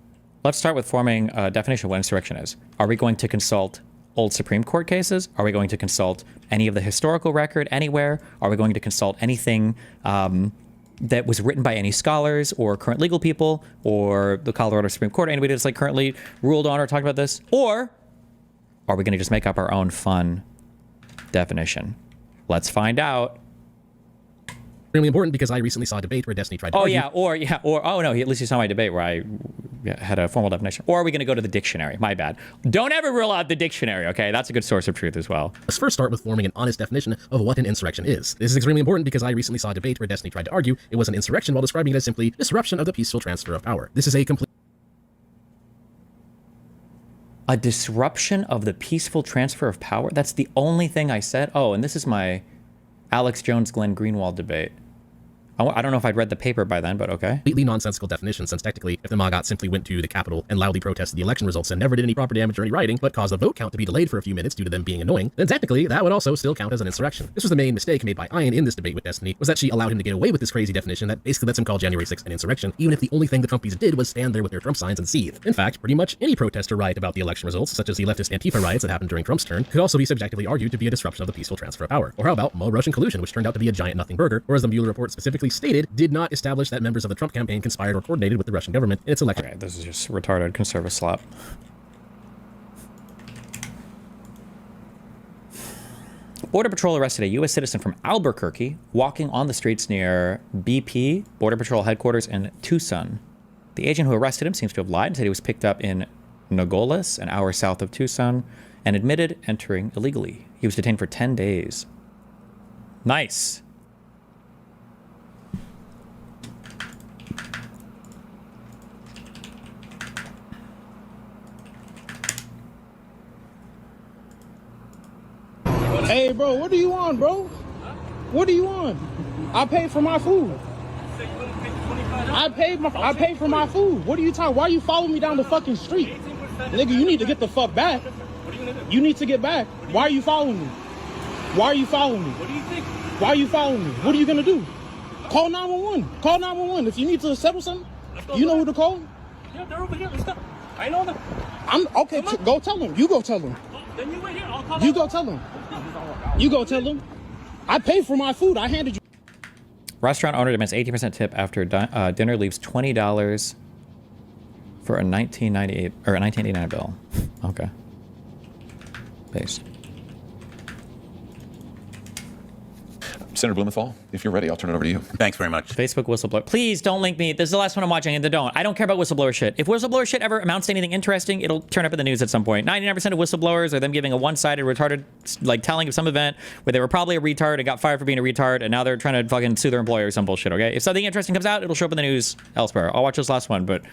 Let's start with forming a definition of what insurrection is. Are we going to consult old Supreme Court cases? Are we going to consult any of the historical record anywhere? Are we going to consult anything that was written by any scholars or current legal people or the Colorado Supreme Court, anybody that's like currently ruled on or talked about this? Or are we going to just make up our own fun definition? Let's find out. Extremely important because I recently saw a debate where Destiny tried to argue... Oh no, at least you saw my debate where I had a formal definition. Or are we going to go to the dictionary? My bad. Don't ever rule out the dictionary, okay? That's a good source of truth as well. Let's first start with forming an honest definition of what an insurrection is. This is extremely important because I recently saw a debate where Destiny tried to argue it was an insurrection while describing it as simply disruption of the peaceful transfer of power. This is a complete... A disruption of the peaceful transfer of power? That's the only thing I said? Oh, and this is my Alex Jones, Glenn Greenwald debate. I don't know if I'd read the paper by then, but okay. Completely nonsensical definition, since technically, if the Magat simply went to the Capitol and loudly protested the election results and never did any proper damage or any rioting, but caused the vote count to be delayed for a few minutes due to them being annoying, then technically, that would also still count as an insurrection. This was the main mistake made by Ian in this debate with Destiny, was that she allowed him to get away with this crazy definition that basically lets him call January 6th an insurrection, even if the only thing the Trumpies did was stand there with their Trump signs and seethe. In fact, pretty much any protest or riot about the election results, such as the leftist Antifa riots that happened during Trump's term, could also be subjectively argued to be a disruption of the peaceful transfer of power. Or how about Russian collusion, which turned out to be a giant nothing burger, or as the Mueller report specifically stated, did not establish that members of the Trump campaign conspired or coordinated with the Russian government in its election. Okay, this is just retarded conservative slop. Border Patrol arrested a U.S. citizen from Albuquerque walking on the streets near BP, Border Patrol headquarters in Tucson. The agent who arrested him seems to have lied and said he was picked up in Nogales, an hour south of Tucson, and admitted entering illegally. He was detained for 10 days. Nice. Hey, bro, what do you want, bro? What do you want? I paid for my food. I paid for my food. What are you talking? Why are you following me down the fucking street? Nigga, you need to get the fuck back. You need to get back. Why are you following me? Why are you following me? What do you think? Why are you following me? What are you gonna do? Call 911. Call 911. If you need to settle something, you know who to call? Yeah, they're over here. Let's go. I know them. I'm okay. Go tell them. You go tell them. Then you wait here. I'll call You go tell them. You go tell them. I paid for my food. I handed you. Restaurant owner demands 18% tip after dinner leaves $20 for a 1998 or a 1989 bill. Okay. Paste. Senator Blumenthal, if you're ready, I'll turn it over to you. Thanks very much. Facebook whistleblower. Please don't link me. This is the last one I'm watching, and then don't. I don't care about whistleblower shit. If whistleblower shit ever amounts to anything interesting, it'll turn up in the news at some point. 99% of whistleblowers are them giving a one-sided, retarded, like, telling of some event where they were probably a retard and got fired for being a retard, and now they're trying to fucking sue their employer or some bullshit, okay? If something interesting comes out, it'll show up in the news elsewhere. I'll watch this last one, but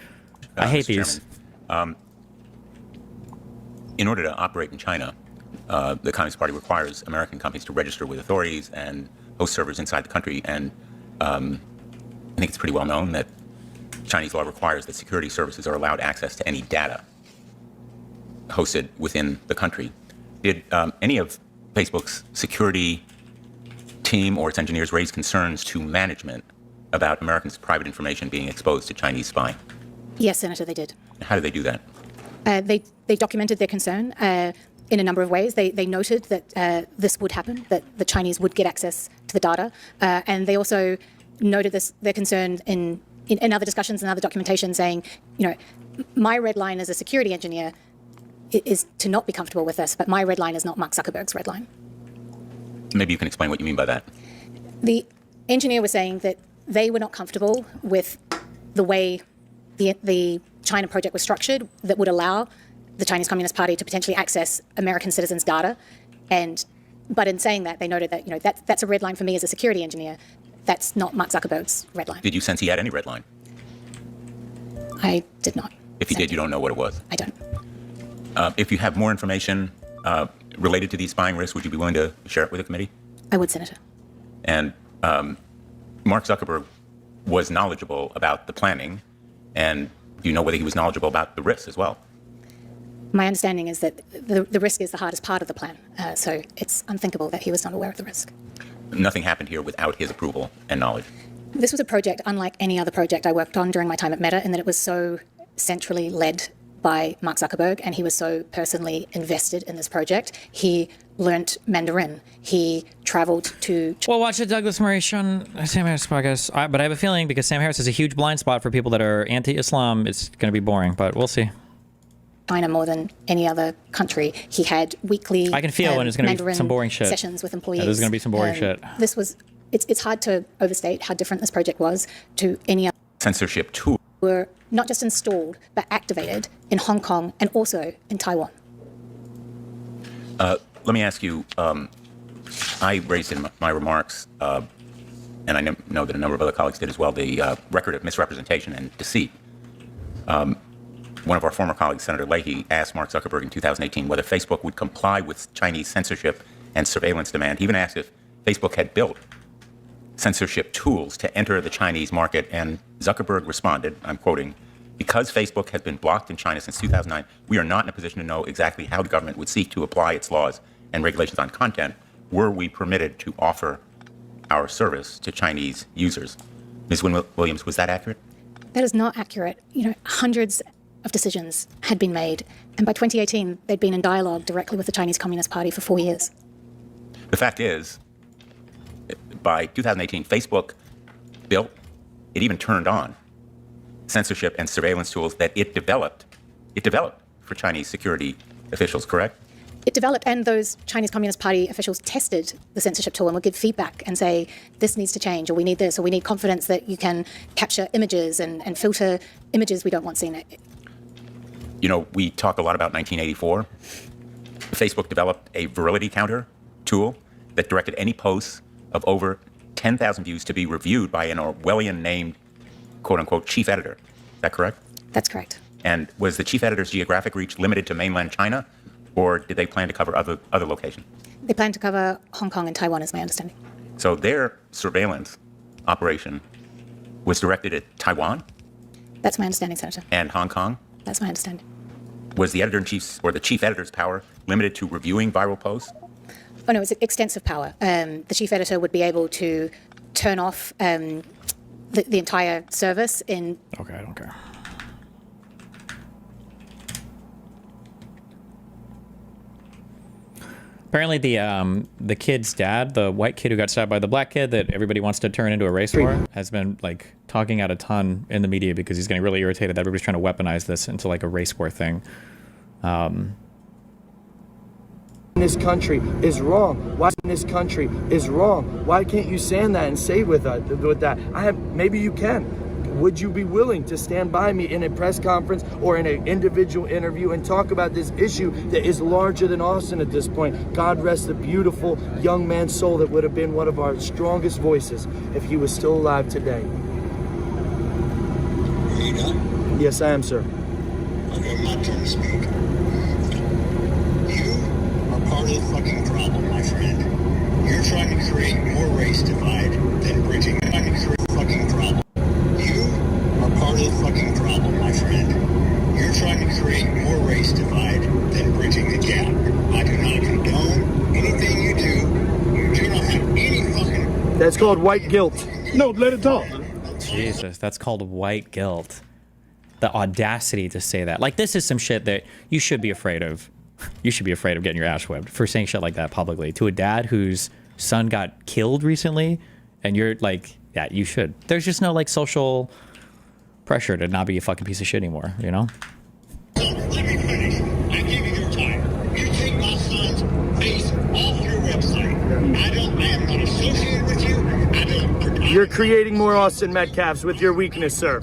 I hate these. In order to operate in China, the Communist Party requires American companies to register with authorities and host servers inside the country, and I think it's pretty well known that Chinese law requires that security services are allowed access to any data hosted within the country. Did any of Facebook's security team or its engineers raise concerns to management about Americans' private information being exposed to Chinese spying? Yes, Senator, they did. How did they do that? They documented their concern in a number of ways. They noted that this would happen, that the Chinese would get access to the data, and they also noted their concern in in other discussions and other documentation saying, you know, my red line as a security engineer is to not be comfortable with this, but my red line is not Mark Zuckerberg's red line. Maybe you can explain what you mean by that. The engineer was saying that they were not comfortable with the way the China project was structured that would allow the Chinese Communist Party to potentially access American citizens' data. But in saying that, they noted that, you know, that's a red line for me as a security engineer. That's not Mark Zuckerberg's red line. Did you sense he had any red line? I did not. If you did, you don't know what it was? I don't. If you have more information related to these spying risks, would you be willing to share it with the committee? I would, Senator. And Mark Zuckerberg was knowledgeable about the planning, and do you know whether he was knowledgeable about the risks as well? My understanding is that the risk is the hardest part of the plan, so it's unthinkable that he was not aware of the risk. Nothing happened here without his approval and knowledge. This was a project unlike any other project I worked on during my time at Meta, in that it was so centrally led by Mark Zuckerberg, and he was so personally invested in this project. He learnt Mandarin. He traveled to... Well, watch the Douglas Murray show on Sam Harris podcast. But I have a feeling, because Sam Harris is a huge blind spot for people that are anti-Islam, it's going to be boring, but we'll see. China more than any other country. He had weekly I can feel when it's going to be Mandarin some boring shit. sessions with employees. Yeah, there's going to be some boring shit. This was... It's hard to overstate how different this project was to any other... Censorship tool. Were not just installed, but activated in Hong Kong and also in Taiwan. Let me ask you, I raised in my remarks, and I know that a number of other colleagues did as well, the record of misrepresentation and deceit. One of our former colleagues, Senator Leahy, asked Mark Zuckerberg in 2018 whether Facebook would comply with Chinese censorship and surveillance demand. He even asked if Facebook had built censorship tools to enter the Chinese market, and Zuckerberg responded, I'm quoting, "Because Facebook has been blocked in China since 2009, we are not in a position to know exactly how the government would seek to apply its laws and regulations on content were we permitted to offer our service to Chinese users." Ms. Williams, was that accurate? That is not accurate. You know, hundreds of decisions had been made, and by 2018, they'd been in dialogue directly with the Chinese Communist Party for 4 years. The fact is, by 2018, Facebook built, it even turned on censorship and surveillance tools that it developed for Chinese security officials, correct? It developed, and those Chinese Communist Party officials tested the censorship tool and would give feedback and say, this needs to change, or we need this, or we need confidence that you can capture images and filter images we don't want seen. You know, we talk a lot about 1984. Facebook developed a virility counter tool that directed any posts of over 10,000 views to be reviewed by an Orwellian-named, quote-unquote, chief editor. Is that correct? That's correct. And was the chief editor's geographic reach limited to mainland China, or did they plan to cover other locations? They plan to cover Hong Kong and Taiwan, is my understanding. So their surveillance operation was directed at Taiwan? That's my understanding, Senator. And Hong Kong? That's my understanding. Was the editor-in-chief's or the chief editor's power limited to reviewing viral posts? Oh, no, it's extensive power. The chief editor would be able to turn off the entire service in... Okay, I don't care. Apparently the kid's dad, the white kid who got stabbed by the black kid that everybody wants to turn into a race war, has been like talking out a ton in the media because he's getting really irritated that everybody's trying to weaponize this into like a race war thing. This country is wrong. Why this country is wrong? Why can't you stand that and say with that? Maybe you can. Would you be willing to stand by me in a press conference or in an individual interview and talk about this issue that is larger than Austin at this point? God rest the beautiful young man's soul that would have been one of our strongest voices if he was still alive today. Are you done? Yes, I am, sir. Okay, my turn to speak. You are part of the fucking problem, my friend. You're trying to create more race divide than bridging. You're trying to create a fucking problem. Part of the fucking problem, my friend. You're trying to create more race divide than bridging the gap. I do not condone anything you do. You do not have any fucking... That's called white guilt. No, let it talk. Jesus, that's called white guilt. The audacity to say that. Like, this is some shit that you should be afraid of. You should be afraid of getting your ass whipped for saying shit like that publicly. To a dad whose son got killed recently, and you're like, yeah, you should. There's just no, like, social... pressure to not be a fucking piece of shit anymore, you know? Let me finish. I give you your time. You take my son's face off your website. I am not associated with you. You're creating more Austin Metcalfs with your weakness, sir.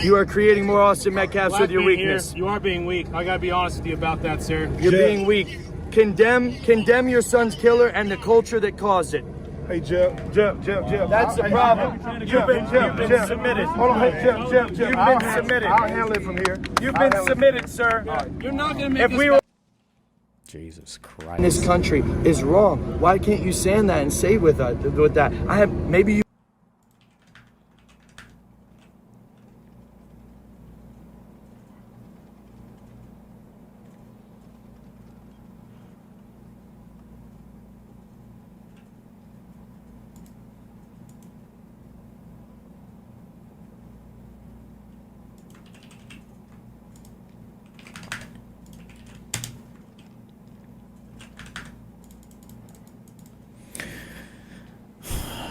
You are creating more Austin Metcalfs with your weakness. You are being weak. I gotta be honest with you about that, sir. You're being weak. Condemn your son's killer and the culture that caused it. Hey, Jeff. That's the problem. You've been submitted. Hold on, hey, Jeff. You've been submitted. I'll handle it from here. You've been submitted, sir. You're not gonna make If us we were Jesus Christ. this country is wrong, why can't you stand that and say with that? Maybe you.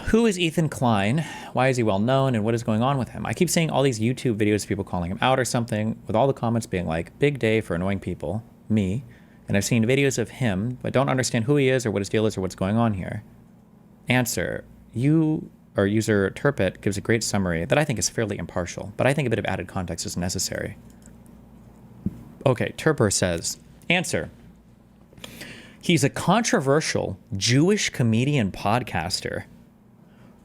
Who is Ethan Klein? Why is he well known and what is going on with him? I keep seeing all these YouTube videos of people calling him out or something, with all the comments being like, big day for annoying people, me. And I've seen videos of him, but don't understand who he is or what his deal is or what's going on here. Answer, user Turpit gives a great summary that I think is fairly impartial, but I think a bit of added context is necessary. Okay, Turper says, answer. He's a controversial Jewish comedian podcaster.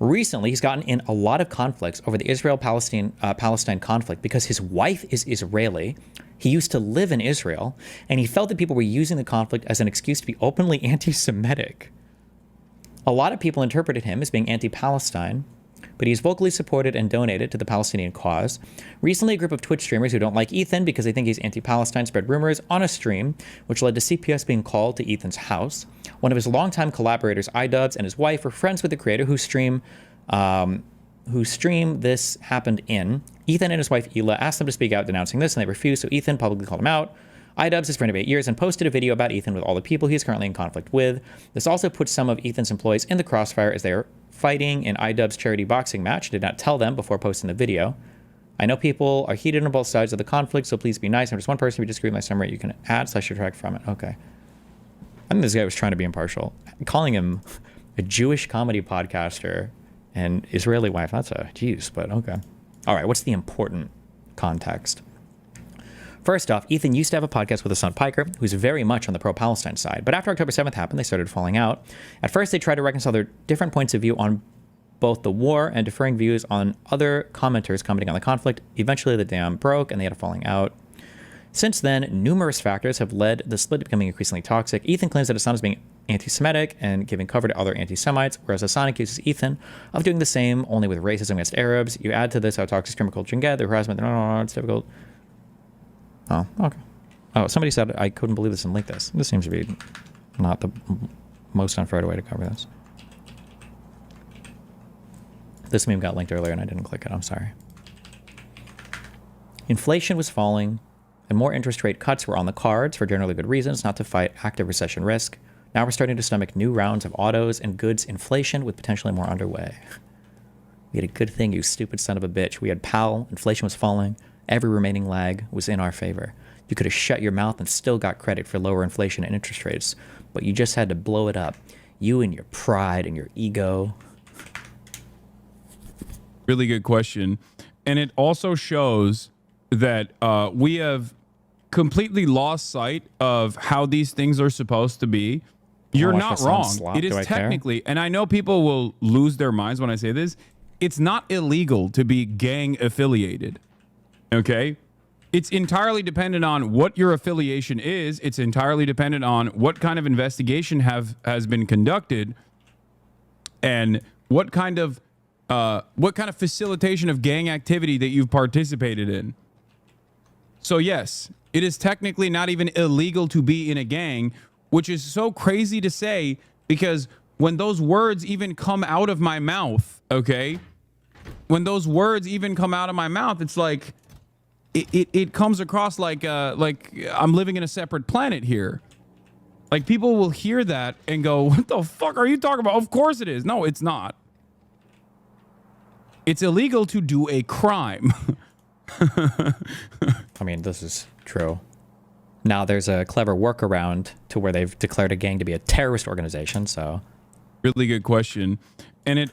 Recently, he's gotten in a lot of conflicts over the Israel-Palestine conflict because his wife is Israeli. He used to live in Israel, and he felt that people were using the conflict as an excuse to be openly anti-Semitic. A lot of people interpreted him as being anti-Palestine, but he's vocally supported and donated to the Palestinian cause. Recently, a group of Twitch streamers who don't like Ethan because they think he's anti-Palestine spread rumors on a stream, which led to CPS being called to Ethan's house. One of his longtime collaborators, iDubbbz, and his wife were friends with the creator whose stream this happened in. Ethan and his wife, Ela, asked them to speak out denouncing this, and they refused, so Ethan publicly called him out. iDubbbz is friend of 8 years and posted a video about Ethan with all the people he's currently in conflict with. This also puts some of Ethan's employees in the crossfire as they are fighting in iDubbbz's charity boxing match. Did not tell them before posting the video. I know people are heated on both sides of the conflict, so please be nice. I'm just one person. If you disagree with my summary, you can add/subtract from it. Okay. I think this guy was trying to be impartial. Calling him a Jewish comedy podcaster and Israeli wife, that's a geez, but okay. All right, what's the important context? First off, Ethan used to have a podcast with his son Piker, who's very much on the pro-Palestine side. But after October 7th happened, they started falling out. At first, they tried to reconcile their different points of view on both the war and differing views on other commenters commenting on the conflict. Eventually, the dam broke, and they had a falling out. Since then, numerous factors have led the split to becoming increasingly toxic. Ethan claims that his son is being anti-Semitic and giving cover to other anti-Semites, whereas Hassan accuses Ethan of doing the same, only with racism against Arabs. You add to this how toxic criminal culture can get, the harassment, it's difficult. Oh, okay. Oh, somebody said I couldn't believe this and link this. This seems to be not the most unfair way to cover this. This meme got linked earlier and I didn't click it. I'm sorry. Inflation was falling and more interest rate cuts were on the cards for generally good reasons, not to fight active recession risk. Now we're starting to stomach new rounds of autos and goods inflation with potentially more underway. We had a good thing, you stupid son of a bitch. We had PAL, inflation was falling. Every remaining lag was in our favor. You could have shut your mouth and still got credit for lower inflation and interest rates, but you just had to blow it up. You and your pride and your ego. Really good question. And it also shows that we have completely lost sight of how these things are supposed to be. You're not wrong. It is technically, and I know people will lose their minds when I say this, it's not illegal to be gang affiliated. Okay? It's entirely dependent on what your affiliation is. It's entirely dependent on what kind of investigation has been conducted and what kind of facilitation of gang activity that you've participated in. So yes, it is technically not even illegal to be in a gang, which is so crazy to say because when those words even come out of my mouth, okay? When those words even come out of my mouth, it's like it comes across like I'm living in a separate planet here. Like people will hear that and go, "What the fuck are you talking about?" Of course it is. No, it's not. It's illegal to do a crime. I mean, this is true. Now there's a clever workaround to where they've declared a gang to be a terrorist organization, so... Really good question. And it...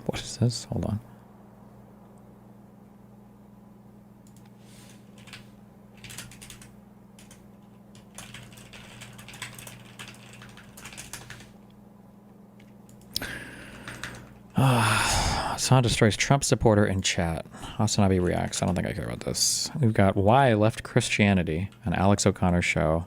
What is this? Hold on. Hassan destroys Trump supporter in chat. Hassan Abi reacts. I don't think I care about this. We've got Why I Left Christianity, an Alex O'Connor show.